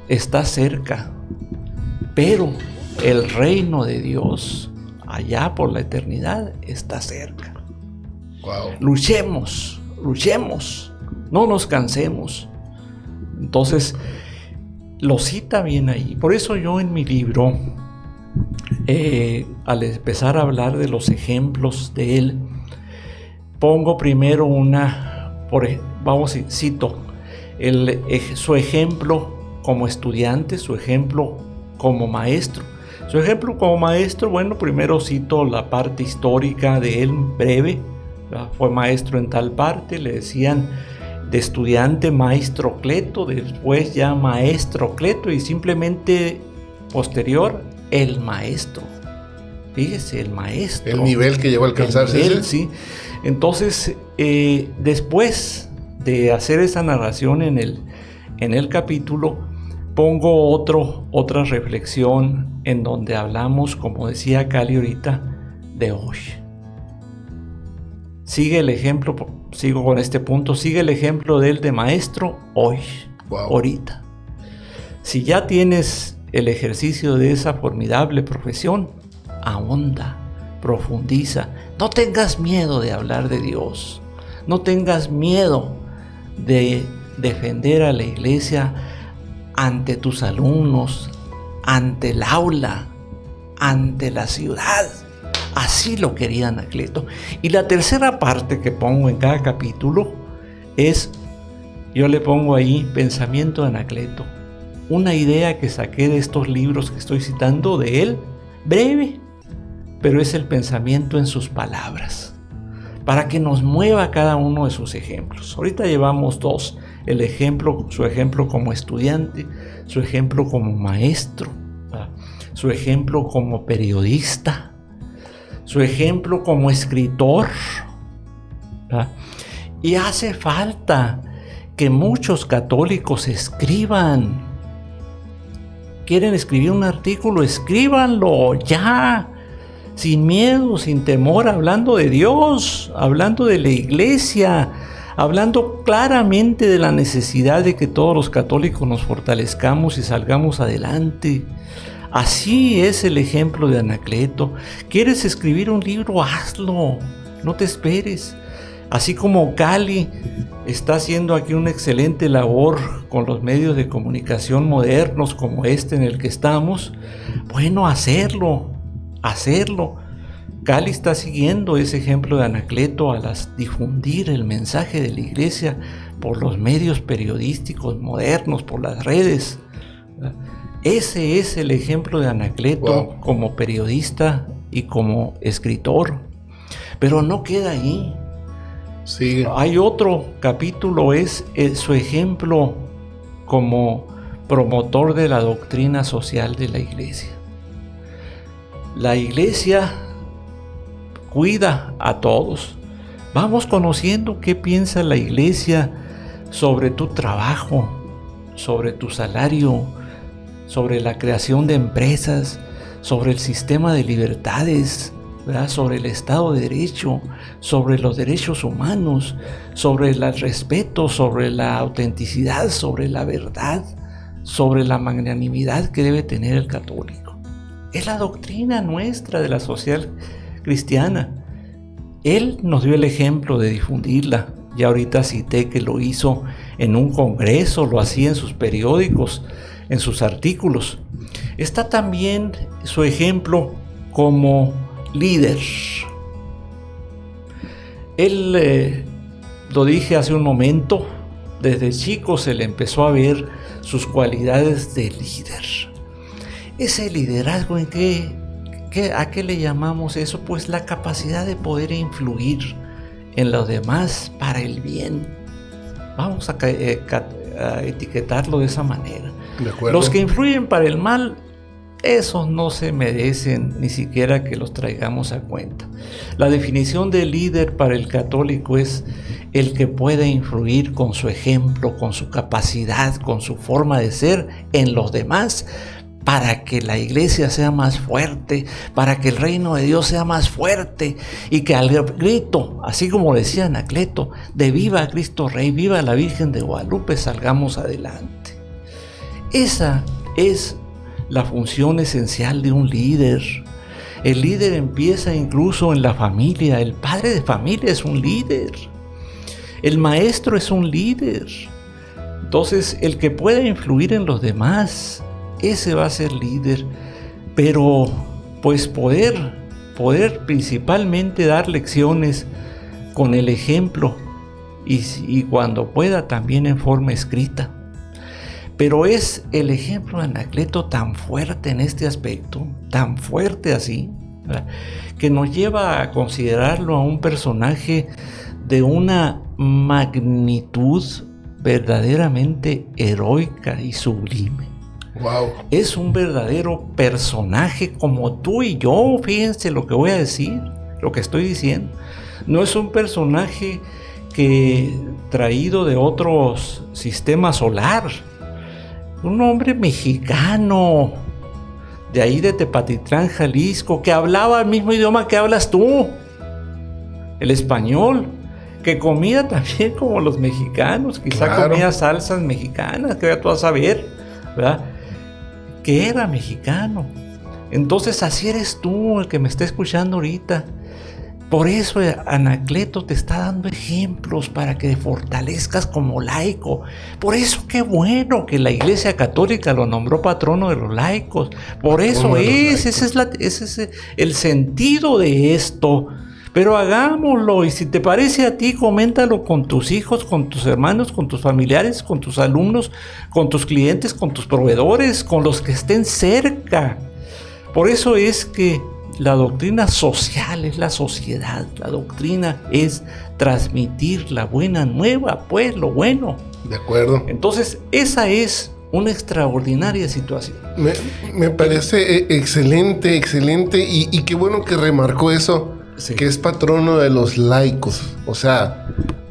está cerca, pero el reino de Dios, allá por la eternidad, está cerca. Wow. Luchemos, no nos cansemos. Entonces, lo cita bien ahí. Por eso yo en mi libro, al empezar a hablar de los ejemplos de él, pongo primero cito su ejemplo como estudiante, su ejemplo como maestro. Su ejemplo como maestro, bueno, primero cito la parte histórica de él breve. Fue maestro en tal parte, le decían de estudiante maestro Cleto, después ya maestro Cleto, y simplemente posterior el maestro. Fíjese, el maestro. El nivel que llegó a alcanzarse. Sí. Entonces, después de hacer esa narración en el capítulo, pongo otra reflexión en donde hablamos, como decía Cali ahorita, de hoy. Sigue el ejemplo, sigo con este punto, sigue el ejemplo de él de maestro hoy, ahorita. Si ya tienes el ejercicio de esa formidable profesión, ahonda, profundiza. No tengas miedo de hablar de Dios. No tengas miedo de defender a la iglesia ante tus alumnos, ante el aula, ante la ciudad. Así lo quería Anacleto. Y la tercera parte que pongo en cada capítulo es, yo le pongo ahí pensamiento de Anacleto. Una idea que saqué de estos libros que estoy citando de él, breve, pero es el pensamiento en sus palabras, para que nos mueva cada uno de sus ejemplos. Ahorita llevamos dos, su ejemplo como estudiante, su ejemplo como maestro, su ejemplo como periodista, su ejemplo como escritor. Y hace falta que muchos católicos escriban. ¿Quieren escribir un artículo? Escríbanlo ya, sin miedo, sin temor, hablando de Dios, hablando de la iglesia, hablando claramente de la necesidad de que todos los católicos nos fortalezcamos y salgamos adelante. Así es el ejemplo de Anacleto. ¿Quieres escribir un libro? Hazlo, no te esperes. Así como Cali está haciendo aquí una excelente labor con los medios de comunicación modernos como este en el que estamos, bueno, hacerlo. Cali está siguiendo ese ejemplo de Anacleto al difundir el mensaje de la iglesia por los medios periodísticos modernos, por las redes. Ese es el ejemplo de Anacleto como periodista y como escritor. Pero no queda ahí. Sí. Hay otro capítulo, es su ejemplo como promotor de la doctrina social de la iglesia. La iglesia cuida a todos. Vamos conociendo qué piensa la iglesia sobre tu trabajo, sobre tu salario, sobre la creación de empresas, sobre el sistema de libertades, ¿verdad?, sobre el Estado de Derecho, sobre los derechos humanos, sobre el respeto, sobre la autenticidad, sobre la verdad, sobre la magnanimidad que debe tener el católico. Es la doctrina nuestra de la sociedad cristiana. Él nos dio el ejemplo de difundirla. Ya ahorita cité que lo hizo en un congreso, lo hacía en sus periódicos, en sus artículos. Está también su ejemplo como líder. Él, lo dije hace un momento, desde chico se le empezó a ver sus cualidades de líder. Ese liderazgo, ¿a qué le llamamos eso? Pues la capacidad de poder influir en los demás para el bien. Vamos a etiquetarlo de esa manera. De acuerdo. Los que influyen para el mal, esos no se merecen ni siquiera que los traigamos a cuenta. La definición de líder para el católico es el que puede influir con su ejemplo, con su capacidad, con su forma de ser en los demás, para que la iglesia sea más fuerte, para que el reino de Dios sea más fuerte, y que al grito, así como decía Anacleto, de viva Cristo Rey, viva la Virgen de Guadalupe, salgamos adelante. Esa es la función esencial de un líder. El líder empieza incluso en la familia. El padre de familia es un líder. El maestro es un líder. Entonces, el que pueda influir en los demás, ese va a ser líder. Pero pues poder principalmente dar lecciones con el ejemplo y cuando pueda también en forma escrita. Pero es el ejemplo de Anacleto tan fuerte en este aspecto, tan fuerte así, ¿verdad?, que nos lleva a considerarlo a un personaje de una magnitud verdaderamente heroica y sublime. Wow. Es un verdadero personaje como tú y yo. Fíjense lo que voy a decir, lo que estoy diciendo. No es un personaje traído de otros sistemas solar. Un hombre mexicano, de ahí de Tepatitlán, Jalisco, que hablaba el mismo idioma que hablas tú, el español, que comía también como los mexicanos, quizá claro, comía salsas mexicanas, que ya tú vas a saber, ¿verdad?, que era mexicano. Entonces así eres tú, el que me está escuchando ahorita. Por eso Anacleto te está dando ejemplos para que te fortalezcas como laico. Por eso qué bueno que la Iglesia Católica lo nombró patrono de los laicos. Por eso ese es el sentido de esto. Pero hagámoslo, y si te parece a ti, coméntalo con tus hijos, con tus hermanos, con tus familiares, con tus alumnos, con tus clientes, con tus proveedores, con los que estén cerca. Por eso es que la doctrina social es la sociedad. La doctrina es transmitir la buena nueva, pues lo bueno. De acuerdo. Entonces, esa es una extraordinaria situación. Me parece excelente, excelente. Y qué bueno que remarcó eso, sí, que es patrono de los laicos. O sea,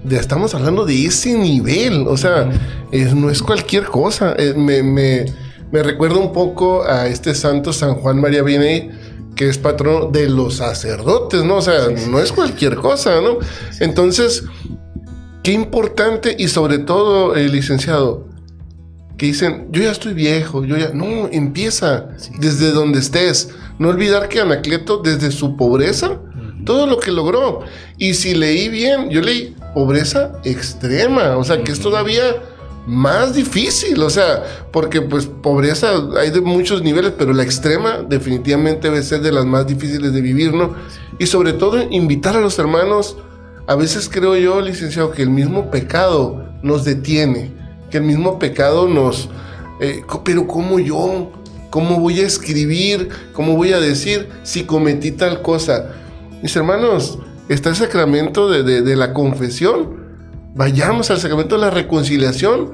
estamos hablando de ese nivel. O sea, no es cualquier cosa. Me recuerda un poco a este santo San Juan María Vianney, que es patrono de los sacerdotes, ¿no? O sea, sí, no es cualquier cosa, ¿no? Entonces, qué importante, y sobre todo, licenciado, que dicen, yo ya estoy viejo, No, empieza desde donde estés. No olvidar que Anacleto, desde su pobreza, todo lo que logró. Y si leí bien, yo leí pobreza extrema, o sea, que es todavía más difícil, o sea, porque pues pobreza hay de muchos niveles, pero la extrema definitivamente debe ser de las más difíciles de vivir, ¿no? Y sobre todo invitar a los hermanos. A veces creo yo, licenciado, que el mismo pecado nos detiene, que el mismo pecado nos... pero ¿cómo yo? ¿Cómo voy a escribir? ¿Cómo voy a decir si cometí tal cosa? Mis hermanos, está el sacramento de la confesión. Vayamos al sacramento de la reconciliación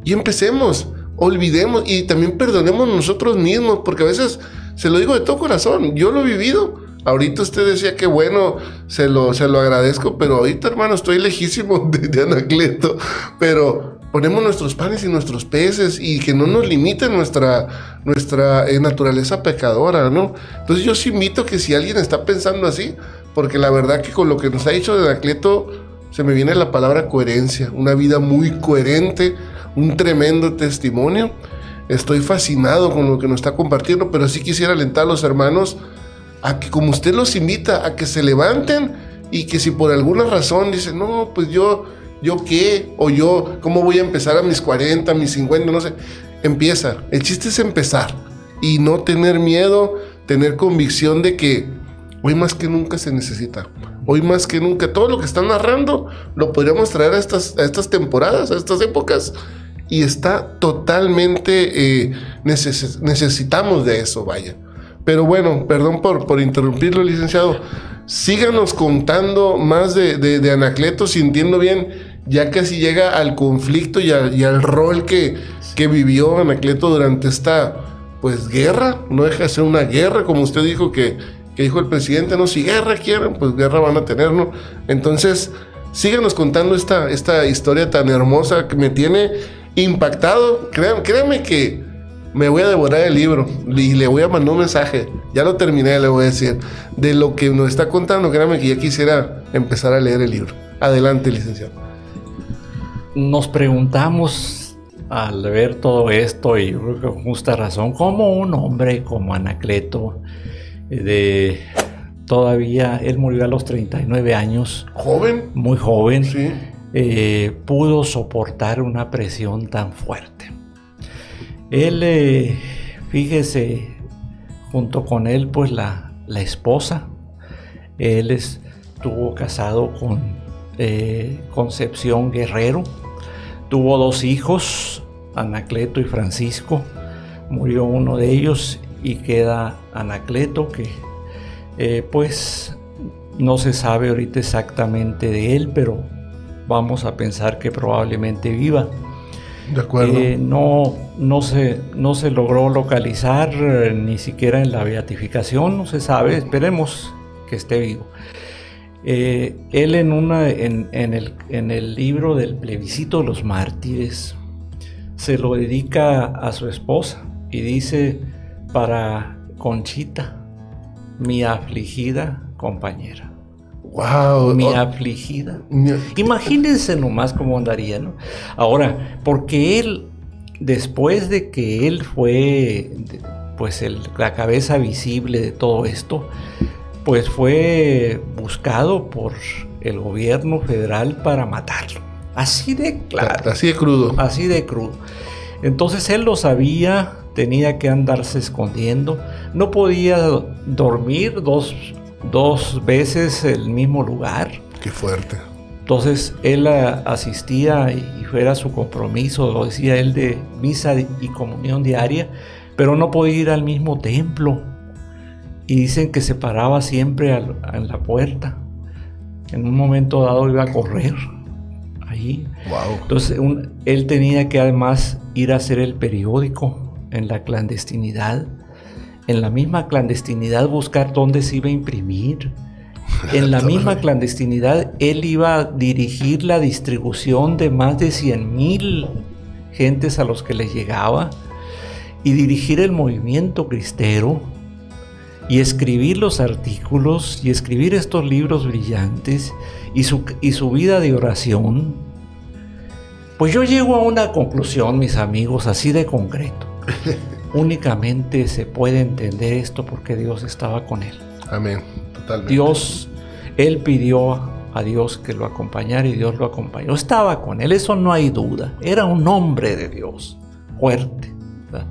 y empecemos, olvidemos y también perdonemos nosotros mismos, porque a veces, se lo digo de todo corazón, yo lo he vivido. Ahorita usted decía que bueno, se lo agradezco, pero ahorita, hermano, estoy lejísimo de Anacleto, pero ponemos nuestros panes y nuestros peces y que no nos limite nuestra naturaleza pecadora, ¿no? Entonces yo sí invito que si alguien está pensando así, porque la verdad que con lo que nos ha dicho de Anacleto, se me viene la palabra coherencia, una vida muy coherente, un tremendo testimonio. estoy fascinado con lo que nos está compartiendo, pero sí quisiera alentar a los hermanos a que, como usted los invita, a que se levanten y que si por alguna razón dicen, no, pues yo qué, o yo, ¿cómo voy a empezar a mis 40, mis 50, no sé? Empieza. El chiste es empezar y no tener miedo, tener convicción de que hoy más que nunca se necesita. Hoy más que nunca, todo lo que están narrando lo podríamos traer a estas temporadas, a estas épocas, y está totalmente, necesitamos de eso, vaya. Pero bueno, perdón por interrumpirlo, licenciado. Síganos contando más de Anacleto, sintiendo bien, ya casi llega al conflicto y al rol que vivió Anacleto durante esta, pues, guerra. No deja de ser una guerra, como usted dijo que dijo el presidente, no, si guerra quieren, pues guerra van a tener, ¿no? Entonces, síganos contando esta historia tan hermosa que me tiene impactado. Créanme que me voy a devorar el libro y le voy a mandar un mensaje. Ya lo terminé, le voy a decir. De lo que nos está contando, créanme que ya quisiera empezar a leer el libro. Adelante, licenciado. Nos preguntamos al ver todo esto, y yo creo que con justa razón, cómo un hombre como Anacleto, todavía él murió a los 39 años. ¿Joven? Muy joven. Sí. Pudo soportar una presión tan fuerte. Él, fíjese, junto con él, pues la esposa. Él estuvo casado con Concepción Guerrero. Tuvo 2 hijos, Anacleto y Francisco. Murió uno de ellos y queda Anacleto, que pues no se sabe ahorita exactamente de él, pero vamos a pensar que probablemente viva. De acuerdo. No se logró localizar ni siquiera en la beatificación, no se sabe, esperemos que esté vivo. Él en el libro del plebiscito de los mártires se lo dedica a su esposa y dice: para Conchita, mi afligida compañera. Wow. Mi afligida. Imagínense nomás cómo andaría, ¿no? Ahora, porque él, después de que él fue, pues, la cabeza visible de todo esto, pues fue buscado por el gobierno federal para matarlo. Así de claro. Así de crudo. Así de crudo. Entonces él lo sabía, tenía que andarse escondiendo, no podía dormir dos veces en el mismo lugar. Qué fuerte. Entonces él asistía, y fuera su compromiso, lo decía él, de misa y comunión diaria, pero no podía ir al mismo templo. Y dicen que se paraba siempre en la puerta. En un momento dado iba a correr ahí. Wow. Entonces él tenía que además ir a hacer el periódico en la clandestinidad. En la misma clandestinidad buscar dónde se iba a imprimir. En la misma clandestinidad él iba a dirigir la distribución de más de 100,000 gentes a los que les llegaba, y dirigir el movimiento cristero, y escribir los artículos, y escribir estos libros brillantes, y su vida de oración. Pues yo llego a una conclusión, mis amigos, así de concreto. Únicamente se puede entender esto porque Dios estaba con él. Amén, totalmente. Él pidió a Dios que lo acompañara y Dios lo acompañó. Estaba con él, eso no hay duda. Era un hombre de Dios, fuerte, ¿verdad?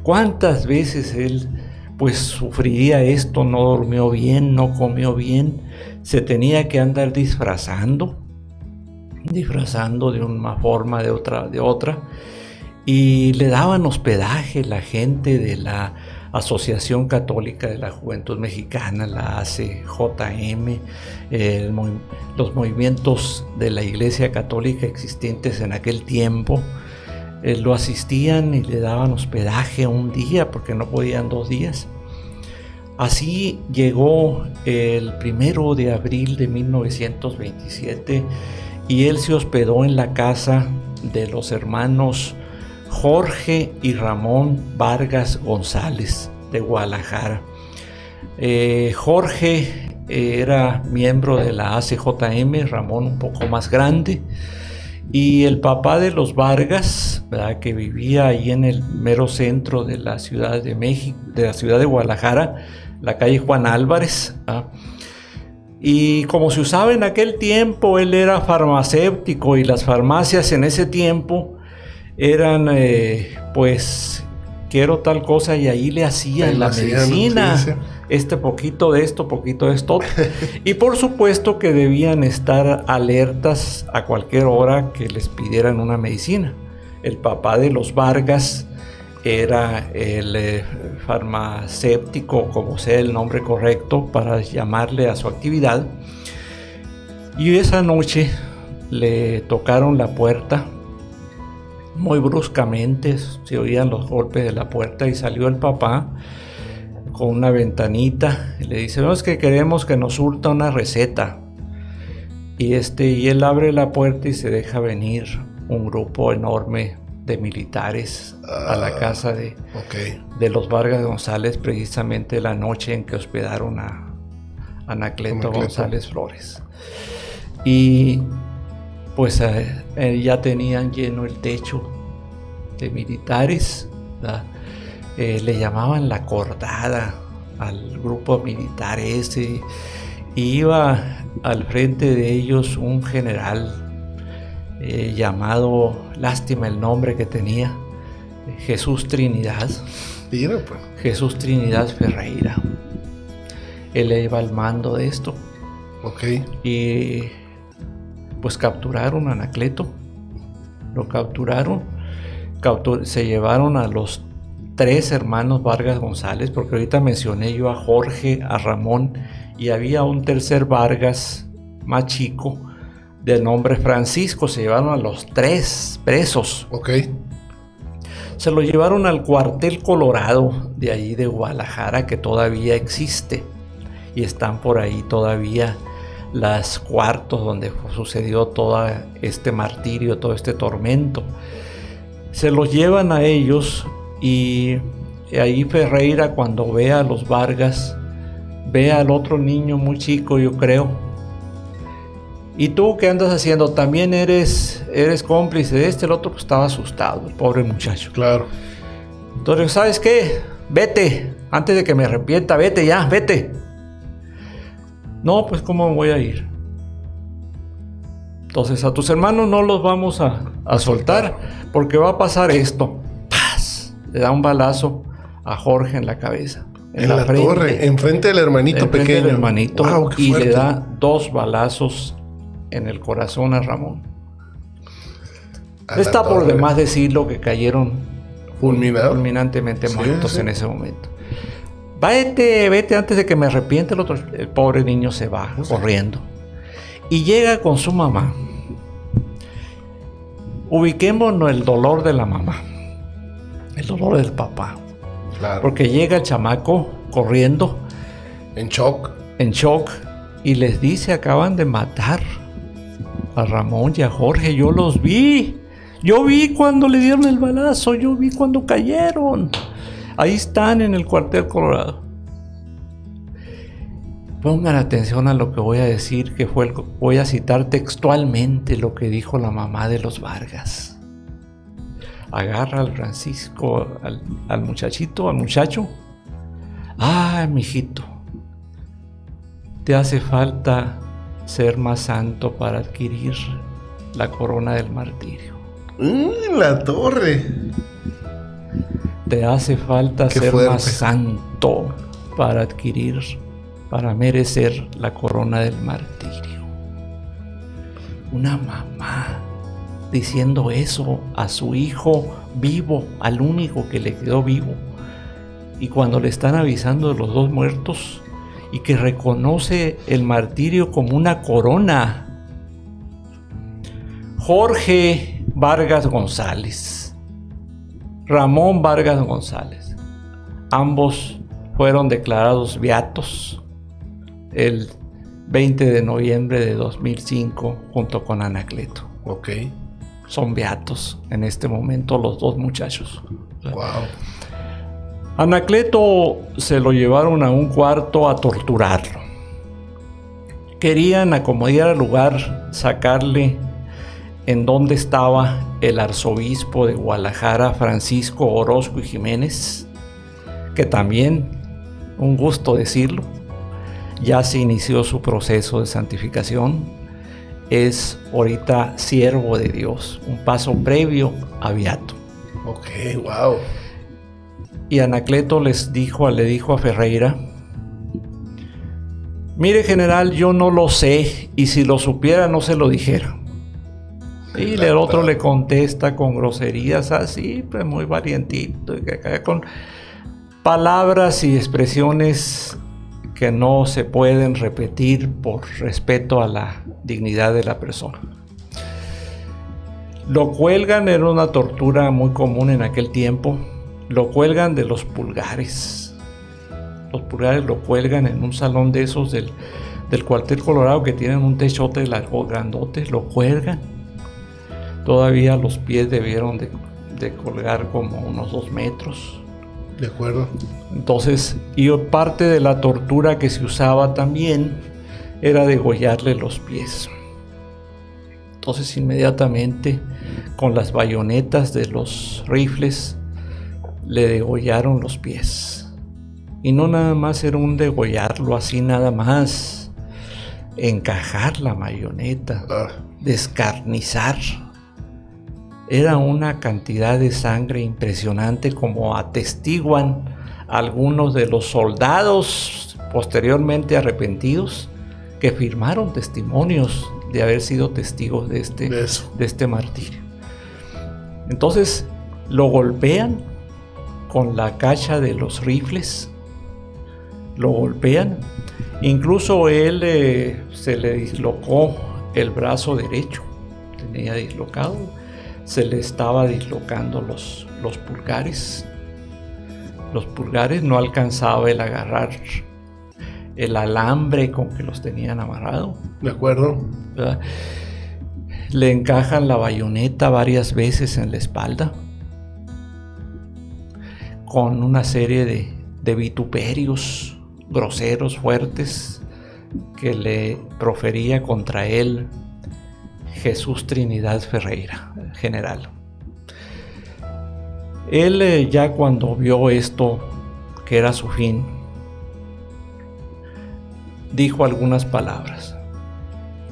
¿Cuántas veces él pues sufriría esto? No durmió bien, no comió bien, se tenía que andar disfrazando de una forma, de otra. Y le daban hospedaje la gente de la Asociación Católica de la Juventud Mexicana, la ACJM, los movimientos de la Iglesia Católica existentes en aquel tiempo. Lo asistían y le daban hospedaje un día, porque no podían 2 días. Así llegó el 1 de abril de 1927 y él se hospedó en la casa de los hermanos Jorge y Ramón Vargas González de Guadalajara. Jorge era miembro de la ACJM, Ramón un poco más grande, Y el papá de los Vargas, ¿verdad?, que vivía ahí en el mero centro de la Ciudad de México, de la ciudad de Guadalajara, la calle Juan Álvarez, ¿verdad? Y como se usaba en aquel tiempo, él era farmacéutico, y las farmacias en ese tiempo eran, pues, quiero tal cosa, y ahí le hacían la medicina. Sí, sí. Este poquito de esto, poquito de esto. Y por supuesto que debían estar alertas a cualquier hora que les pidieran una medicina. El papá de los Vargas era el farmacéutico, como sea el nombre correcto para llamarle a su actividad. Y esa noche le tocaron la puerta muy bruscamente, se oían los golpes de la puerta, y salió el papá con una ventanita y le dice: no, es que queremos que nos surta una receta. Y él abre la puerta y se deja venir un grupo enorme de militares a la casa de los Vargas González, precisamente la noche en que hospedaron a Anacleto González Flores. Y pues ya tenían lleno el techo de militares, ¿verdad? Le llamaban la cordada al grupo militar ese, y iba al frente de ellos un general llamado, lástima el nombre que tenía, Jesús Trinidad. Mira, pues. Jesús Trinidad Ferreira. Él iba al mando de esto. Y pues capturaron a Anacleto, lo capturaron, se llevaron a los 3 hermanos Vargas González, porque ahorita mencioné yo a Jorge, a Ramón, y había un tercer Vargas más chico de nombre Francisco. Se llevaron a los 3 presos. Se lo llevaron al cuartel Colorado de allí de Guadalajara, que todavía existe, y están por ahí todavía las cuartos donde sucedió todo este martirio, todo este tormento. Se los llevan a ellos, y ahí Ferreira, cuando ve a los Vargas, ve al otro niño muy chico, yo creo. ¿Y tú qué andas haciendo? ¿También eres cómplice de este? El otro pues estaba asustado, el pobre muchacho. Claro. Entonces, ¿sabes qué? Vete, antes de que me arrepienta, vete ya, vete. No, pues ¿cómo me voy a ir? Entonces a tus hermanos no los vamos a soltar, porque va a pasar esto. ¡Paz! Le da un balazo a Jorge en la cabeza. En la frente, torre, enfrente del hermanito pequeño. Del hermanito, wow, y le da 2 balazos en el corazón a Ramón. Está por demás decirlo que cayeron fulminantemente muertos en ese momento. Vete antes de que me arrepiente. El pobre niño se va corriendo y llega con su mamá. Ubiquémonos el dolor de la mamá, el dolor del papá. Claro. Porque llega el chamaco corriendo en shock, y les dice: acaban de matar a Ramón y a Jorge, yo los vi. Yo vi cuando le dieron el balazo, yo vi cuando cayeron. Ahí están en el cuartel Colorado. Pongan atención a lo que voy a decir, voy a citar textualmente lo que dijo la mamá de los Vargas. Agarra al Francisco, al muchacho. Ah, mijito, te hace falta ser más santo para adquirir la corona del martirio. La torre. Te hace falta ser más santo para merecer la corona del martirio. Una mamá diciendo eso a su hijo vivo, al único que le quedó vivo, y cuando le están avisando de los 2 muertos, y que reconoce el martirio como una corona. Jorge Vargas González, Ramón Vargas González, ambos fueron declarados beatos el 20 de noviembre de 2005 junto con Anacleto. Son beatos en este momento los 2 muchachos. Wow. Anacleto se lo llevaron a un cuarto a torturarlo. Querían acomodar al lugar, sacarle en donde estaba el arzobispo de Guadalajara, Francisco Orozco y Jiménez, que también, un gusto decirlo, ya se inició su proceso de santificación, es ahorita siervo de Dios, un paso previo a beato. Ok, wow. Y Anacleto le dijo a Ferreira: mire, general, yo no lo sé, y si lo supiera no se lo dijera. Y el otro le contesta con groserías así, pues muy valientito, con palabras y expresiones que no se pueden repetir por respeto a la dignidad de la persona. Lo cuelgan, era una tortura muy común en aquel tiempo, lo cuelgan de los pulgares. Los pulgares lo cuelgan en un salón de esos del cuartel Colorado, que tienen un techote largo, grandote, lo cuelgan. Todavía los pies debieron de colgar como unos 2 metros. De acuerdo. Entonces, y parte de la tortura que se usaba también era degollarle los pies. Entonces, inmediatamente, con las bayonetas de los rifles, le degollaron los pies. Y no nada más era un degollarlo así nada más, encajar la bayoneta, descarnizar. Era una cantidad de sangre impresionante, como atestiguan algunos de los soldados posteriormente arrepentidos que firmaron testimonios de haber sido testigos de este martirio. Entonces lo golpean con la cacha de los rifles, lo golpean. Incluso él se le dislocó el brazo derecho, tenía dislocado. Se le estaba dislocando los pulgares. Los pulgares, no alcanzaba el agarrar el alambre con que los tenían amarrado. De acuerdo. ¿Verdad? Le encajan la bayoneta varias veces en la espalda, con una serie de vituperios groseros, fuertes, que le profería contra él Jesús Trinidad Ferreira, general. Él ya cuando vio esto, que era su fin, dijo algunas palabras.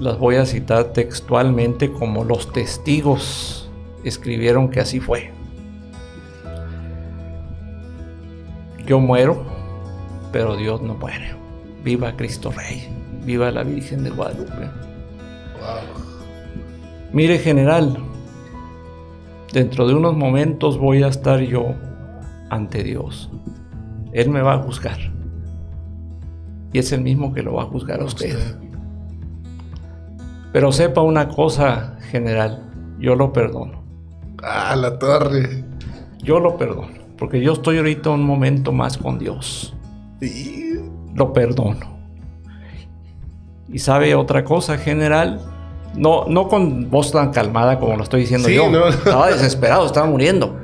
Las voy a citar textualmente como los testigos escribieron que así fue. Yo muero, pero Dios no muere. Viva Cristo Rey, viva la Virgen de Guadalupe. Wow. Mire, general, dentro de unos momentos voy a estar yo ante Dios. Él me va a juzgar. Y es el mismo que lo va a juzgar a usted. Pero sepa una cosa, general, yo lo perdono. ¡Ah, la torre! Yo lo perdono, porque yo estoy ahorita un momento más con Dios. Sí. Lo perdono. Y sabe otra cosa, general, no con voz tan calmada como lo estoy diciendo yo. No. Estaba desesperado, estaba muriendo.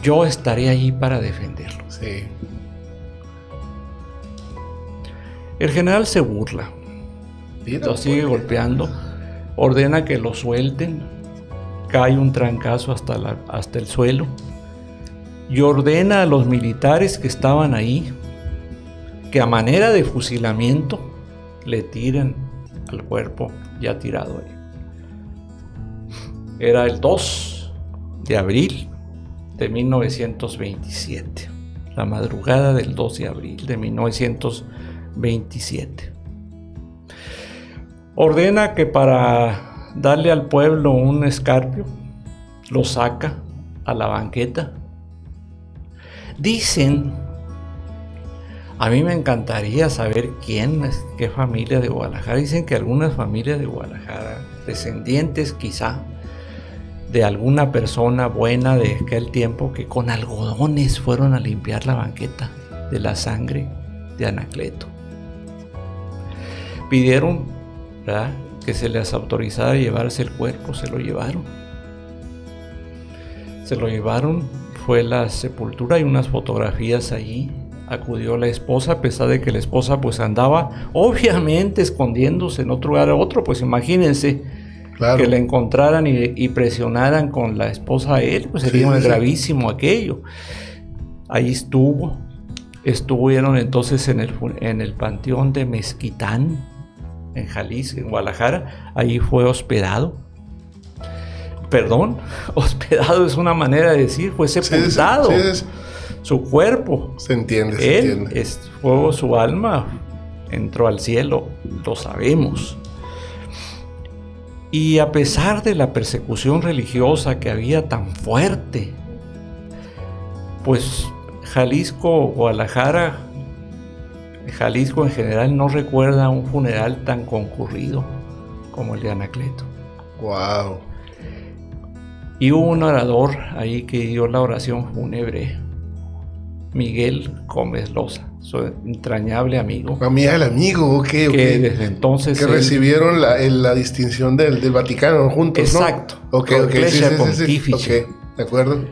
Yo estaré allí para defenderlo. Sí. El general se burla. Lo sigue golpeando. Ordena que lo suelten. Cae un trancazo hasta el suelo. Y ordena a los militares que estaban ahí que a manera de fusilamiento le tiren al cuerpo ya tirado ahí. Era el 2 de abril de 1927, la madrugada del 2 de abril de 1927. Ordena que para darle al pueblo un escarpio, lo saca a la banqueta. Dicen, a mí me encantaría saber qué familia de Guadalajara. Dicen que algunas familias de Guadalajara, descendientes quizá de alguna persona buena de aquel tiempo, que con algodones fueron a limpiar la banqueta de la sangre de Anacleto. Pidieron, ¿verdad?, que se les autorizara llevarse el cuerpo. Se lo llevaron. Fue la sepultura. Hay unas fotografías allí. Acudió la esposa, a pesar de que la esposa pues andaba obviamente escondiéndose en otro lugar a otro. Pues imagínense Claro. Que le encontraran y presionaran con la esposa a él, pues sería gravísimo aquello. Ahí estuvieron entonces en el panteón de Mezquitán, en Jalisco, en Guadalajara. Ahí fue hospedado. Perdón, hospedado es una manera de decir, fue sepultado. Sí. Su cuerpo. Se entiende. Su alma entró al cielo, lo sabemos. Y a pesar de la persecución religiosa que había tan fuerte, pues Guadalajara, Jalisco en general no recuerda un funeral tan concurrido como el de Anacleto. Wow. Y hubo un orador ahí que dio la oración fúnebre, Miguel Gómez Loza, su entrañable amigo. El amigo, ok. Que desde entonces... Que recibieron la distinción del Vaticano juntos, exacto, ¿no? Exacto. Iglesia Pontificia. Ok, de acuerdo.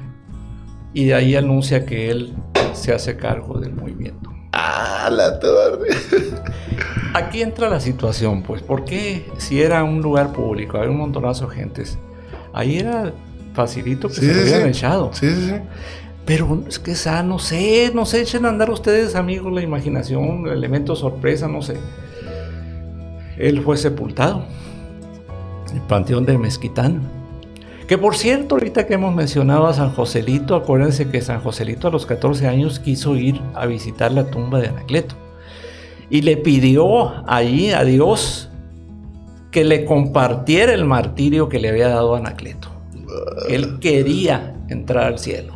Y de ahí anuncia que él se hace cargo del movimiento. ¡Ah, la torre! Aquí entra la situación, pues, porque si era un lugar público, había un montonazo de gentes, ahí era facilito que se lo hubieran echado. Sí. Pero es que no sé, echen a andar ustedes, amigos, la imaginación, el elemento sorpresa, no sé. Él fue sepultado en el panteón de Mezquitán. Que por cierto, ahorita que hemos mencionado a San Joselito, acuérdense que San Joselito a los 14 años quiso ir a visitar la tumba de Anacleto. Y le pidió allí a Dios que le compartiera el martirio que le había dado Anacleto. Él quería entrar al cielo.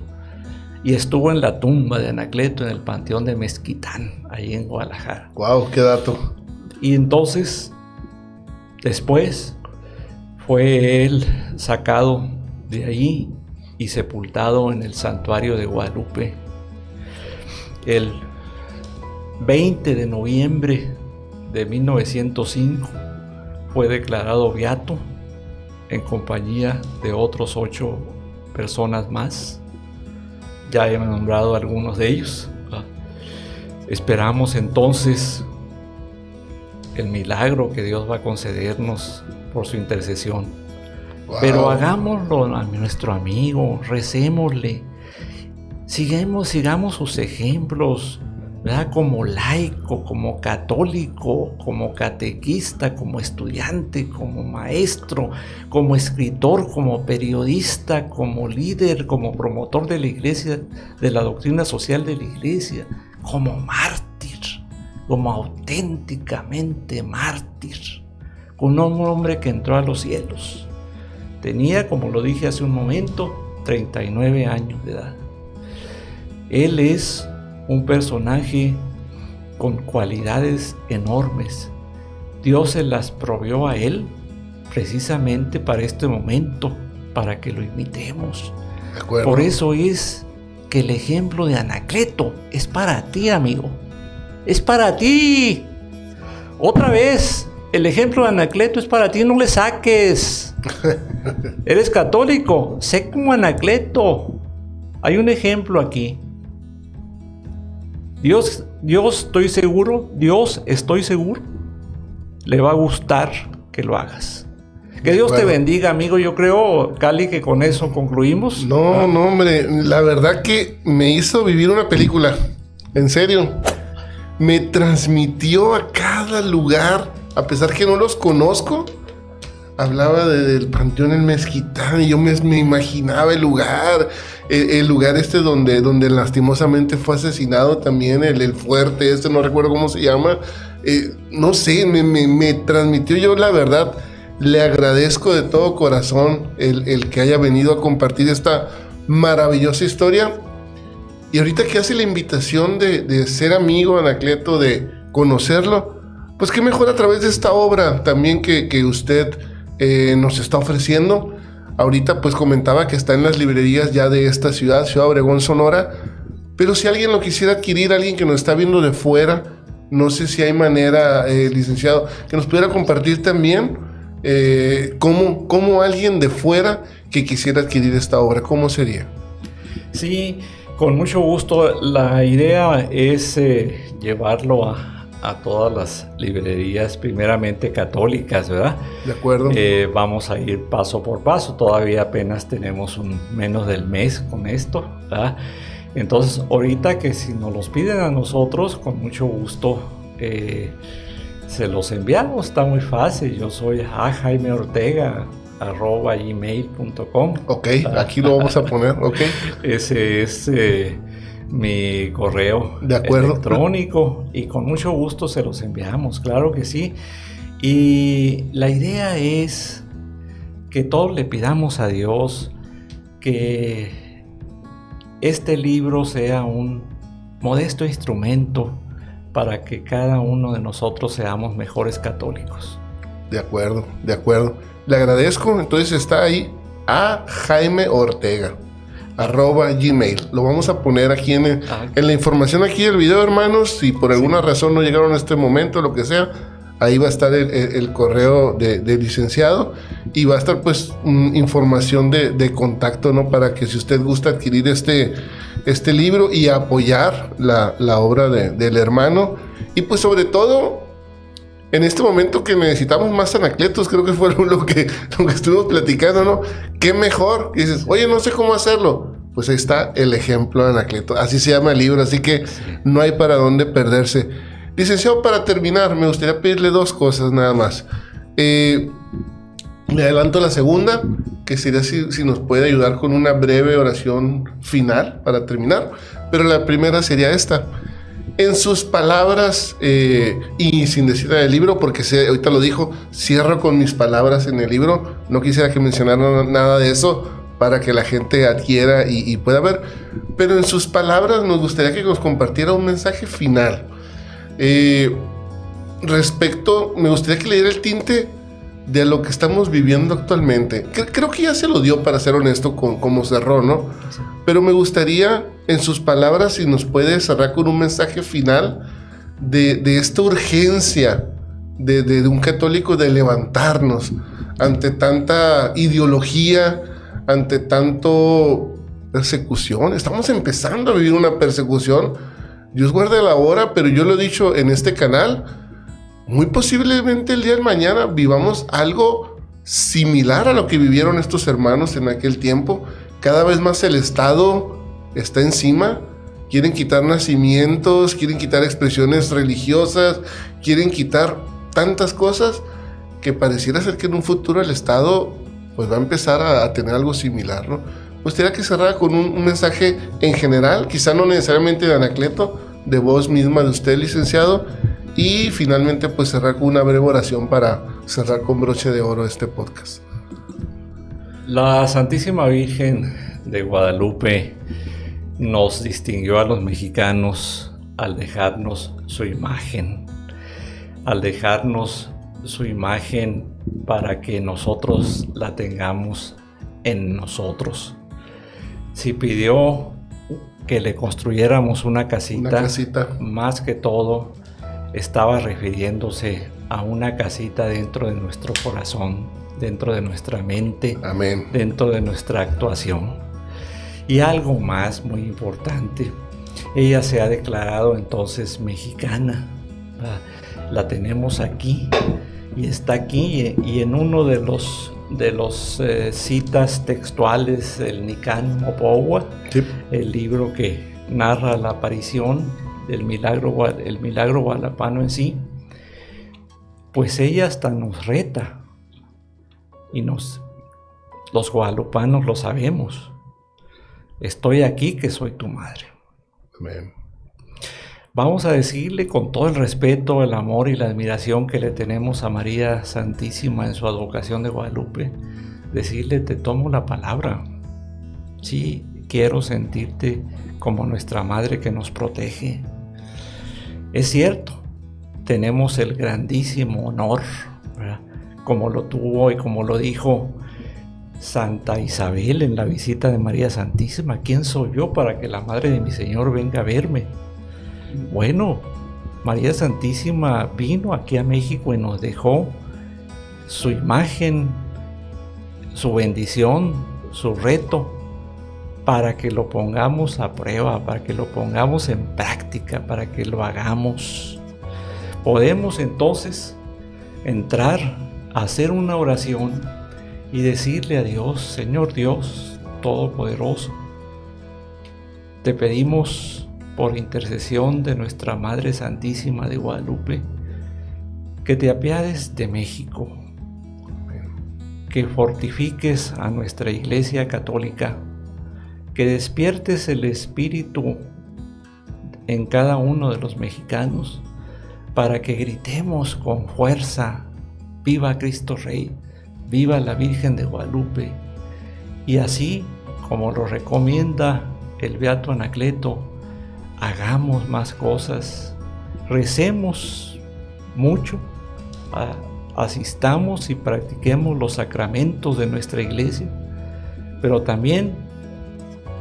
Y estuvo en la tumba de Anacleto en el panteón de Mezquitán, ahí en Guadalajara. ¡Wow! ¡Qué dato! Y entonces, después, fue él sacado de ahí y sepultado en el santuario de Guadalupe. El 20 de noviembre de 1905 fue declarado beato en compañía de otros 8 personas más. Ya he nombrado algunos de ellos. Esperamos entonces el milagro que Dios va a concedernos por su intercesión. Wow. Pero hagámoslo a nuestro amigo, recémosle, sigamos sus ejemplos, ¿verdad? Como laico, como católico, como catequista, como estudiante, como maestro, como escritor, como periodista, como líder, como promotor de la iglesia, de la doctrina social de la iglesia, como mártir, como auténticamente mártir, con un hombre que entró a los cielos. Tenía, como lo dije hace un momento, 39 años de edad. Él es un personaje con cualidades enormes. Dios se las proveyó a él precisamente para este momento, para que lo imitemos. De acuerdo. Por eso es que el ejemplo de Anacleto es para ti, amigo. Es para ti. Otra vez, el ejemplo de Anacleto es para ti, no le saques. Eres católico, sé como Anacleto. Hay un ejemplo aquí. Dios estoy seguro, le va a gustar que lo hagas. Que Dios te bendiga, amigo. Yo creo, Cali, que con eso concluimos. No, hombre, la verdad que me hizo vivir una película. En serio. Me transmitió a cada lugar, a pesar que no los conozco. Hablaba del panteón en Mezquitán y yo me imaginaba el lugar donde lastimosamente fue asesinado también el fuerte no recuerdo cómo se llama. No sé, me transmitió. Yo la verdad le agradezco de todo corazón el que haya venido a compartir esta maravillosa historia. Y ahorita que hace la invitación de ser amigo de Anacleto, de conocerlo, pues qué mejor a través de esta obra también que usted nos está ofreciendo. Ahorita pues comentaba que está en las librerías ya de esta Ciudad Obregón, Sonora. Pero si alguien lo quisiera adquirir, alguien que nos está viendo de fuera, no sé si hay manera, licenciado, que nos pudiera compartir también cómo alguien de fuera que quisiera adquirir esta obra, ¿cómo sería? Sí, con mucho gusto. La idea es llevarlo a todas las librerías, primeramente católicas, ¿verdad? De acuerdo. Vamos a ir paso por paso, todavía apenas tenemos menos del mes con esto, ¿verdad? Entonces, ahorita que si nos los piden a nosotros, con mucho gusto se los enviamos, está muy fácil. Yo soy jaimeortega@gmail.com. Ok, aquí lo vamos a poner, ok. Ese es mi correo electrónico y con mucho gusto se los enviamos, claro que sí. Y la idea es que todos le pidamos a Dios que este libro sea un modesto instrumento para que cada uno de nosotros seamos mejores católicos. De acuerdo, de acuerdo. Le agradezco, entonces está ahí a Jaime Ortega @gmail. Lo vamos a poner aquí en la información aquí del video, hermanos. Si por alguna razón no llegaron a este momento, lo que sea, ahí va a estar el correo del licenciado y va a estar pues información de contacto, ¿no? Para que si usted gusta adquirir este libro y apoyar la obra del hermano. Y pues sobre todo, en este momento que necesitamos más anacletos, creo que fue lo que estuvimos platicando, ¿no? ¿Qué mejor? Y dices, oye, no sé cómo hacerlo. Pues ahí está el ejemplo de Anacleto. Así se llama el libro, así que no hay para dónde perderse. Licenciado, para terminar, me gustaría pedirle 2 cosas nada más. Le adelanto la segunda, que sería si nos puede ayudar con una breve oración final para terminar. Pero la primera sería esta. En sus palabras, y sin decir del libro, porque ahorita lo dijo, cierro con mis palabras en el libro. No quisiera que mencionaran nada de eso para que la gente adquiera y pueda ver. Pero en sus palabras nos gustaría que nos compartiera un mensaje final. Me gustaría que le diera el tinte de lo que estamos viviendo actualmente. Creo que ya se lo dio, para ser honesto, como cerró, ¿no? Sí. Pero me gustaría, en sus palabras, si nos puede cerrar con un mensaje final de esta urgencia de un católico de levantarnos ante tanta ideología, ante tanto persecución. Estamos empezando a vivir una persecución. Dios guarde la hora, pero yo lo he dicho en este canal, muy posiblemente el día de mañana vivamos algo similar a lo que vivieron estos hermanos en aquel tiempo. Cada vez más el Estado está encima. Quieren quitar nacimientos, quieren quitar expresiones religiosas, quieren quitar tantas cosas que pareciera ser que en un futuro el Estado pues va a empezar a tener algo similar, ¿no? Me gustaría que cerrara con un mensaje en general, quizá no necesariamente de Anacleto, de voz misma de usted, licenciado, y finalmente pues cerrar con una breve oración para cerrar con broche de oro este podcast. La Santísima Virgen de Guadalupe nos distinguió a los mexicanos al dejarnos su imagen, para que nosotros la tengamos en nosotros. Si pidió que le construyéramos una casita, más que todo estaba refiriéndose a una casita dentro de nuestro corazón, dentro de nuestra mente, amén, dentro de nuestra actuación. Y algo más muy importante, ella se ha declarado entonces mexicana. La tenemos aquí y está aquí, y en uno de los citas textuales del Nican Mopohua, sí, el libro que narra la aparición del milagro guadalupano en sí, pues ella hasta nos reta, y los guadalupanos lo sabemos. Estoy aquí, que soy tu madre. Amén. Vamos a decirle con todo el respeto, el amor y la admiración que le tenemos a María Santísima en su advocación de Guadalupe, decirle: te tomo la palabra. Sí, quiero sentirte como nuestra madre que nos protege. Es cierto, tenemos el grandísimo honor, ¿verdad?, como lo tuvo y como lo dijo Santa Isabel en la visita de María Santísima: ¿quién soy yo para que la madre de mi Señor venga a verme? Bueno, María Santísima vino aquí a México y nos dejó su imagen, su bendición, su reto, para que lo pongamos a prueba, para que lo pongamos en práctica, para que lo hagamos. podemos entonces entrar a hacer una oración y decirle a Dios: Señor Dios Todopoderoso, te pedimos por intercesión de nuestra Madre Santísima de Guadalupe, que te apiades de México, que fortifiques a nuestra Iglesia Católica, que despiertes el espíritu en cada uno de los mexicanos para que gritemos con fuerza: ¡Viva Cristo Rey! ¡Viva la Virgen de Guadalupe! Y así, como lo recomienda el Beato Anacleto, hagamos más cosas, recemos mucho, asistamos y practiquemos los sacramentos de nuestra iglesia, pero también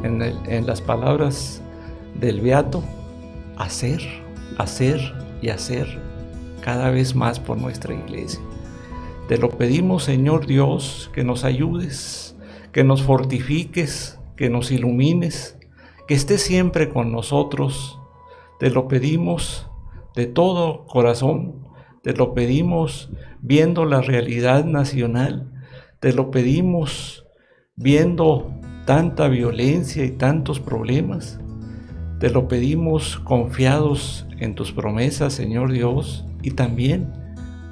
en las palabras del Beato, hacer y hacer cada vez más por nuestra iglesia. Te lo pedimos, Señor Dios, que nos ayudes, que nos fortifiques, que nos ilumines, que estés siempre con nosotros. Te lo pedimos de todo corazón, te lo pedimos viendo la realidad nacional, te lo pedimos viendo tanta violencia y tantos problemas. Te lo pedimos confiados en tus promesas, Señor Dios, y también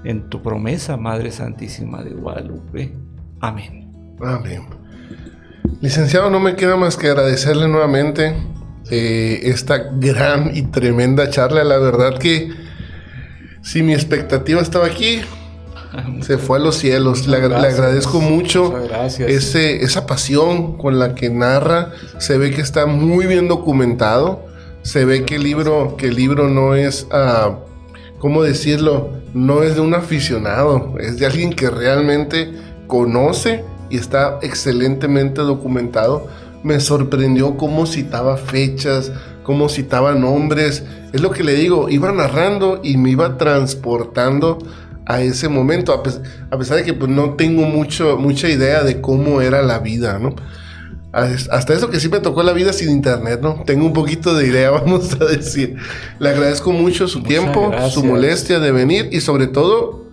en tu promesa, Madre Santísima de Guadalupe. Amén. Amén. Licenciado, no me queda más que agradecerle nuevamente esta gran y tremenda charla. La verdad que si mi expectativa estaba aquí, se fue a los cielos. Le agradezco mucho esa pasión con la que narra. Se ve que está muy bien documentado. Se ve que el libro no es, ¿cómo decirlo? No es de un aficionado. Es de alguien que realmente conoce y está excelentemente documentado. Me sorprendió cómo citaba fechas, cómo citaba nombres. Es lo que le digo, iba narrando y me iba transportando a ese momento, a pesar de que pues, no tengo mucha idea de cómo era la vida, ¿no? Hasta eso que sí me tocó la vida sin internet, ¿no? Tengo un poquito de idea, vamos a decir. Le agradezco mucho su tiempo, su molestia de venir y sobre todo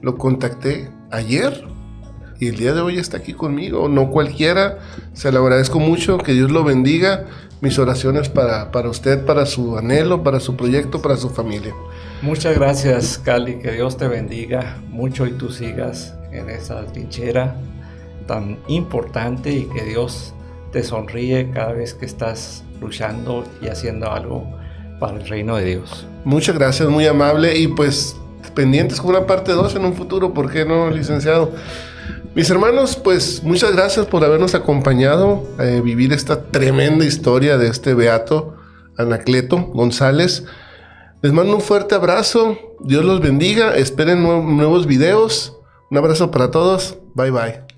lo contacté ayer y el día de hoy está aquí conmigo. No cualquiera, se lo agradezco mucho, que Dios lo bendiga. Mis oraciones para usted, para su anhelo, para su proyecto, para su familia. Muchas gracias, Cali, que Dios te bendiga mucho y tú sigas en esa trinchera tan importante y que Dios te sonríe cada vez que estás luchando y haciendo algo para el reino de Dios. Muchas gracias, muy amable, y pues pendientes con una parte 2 en un futuro, ¿por qué no, licenciado? Mis hermanos, pues muchas gracias por habernos acompañado a vivir esta tremenda historia de este beato Anacleto González. Les mando un fuerte abrazo, Dios los bendiga, esperen nuevos videos. Un abrazo para todos, bye bye.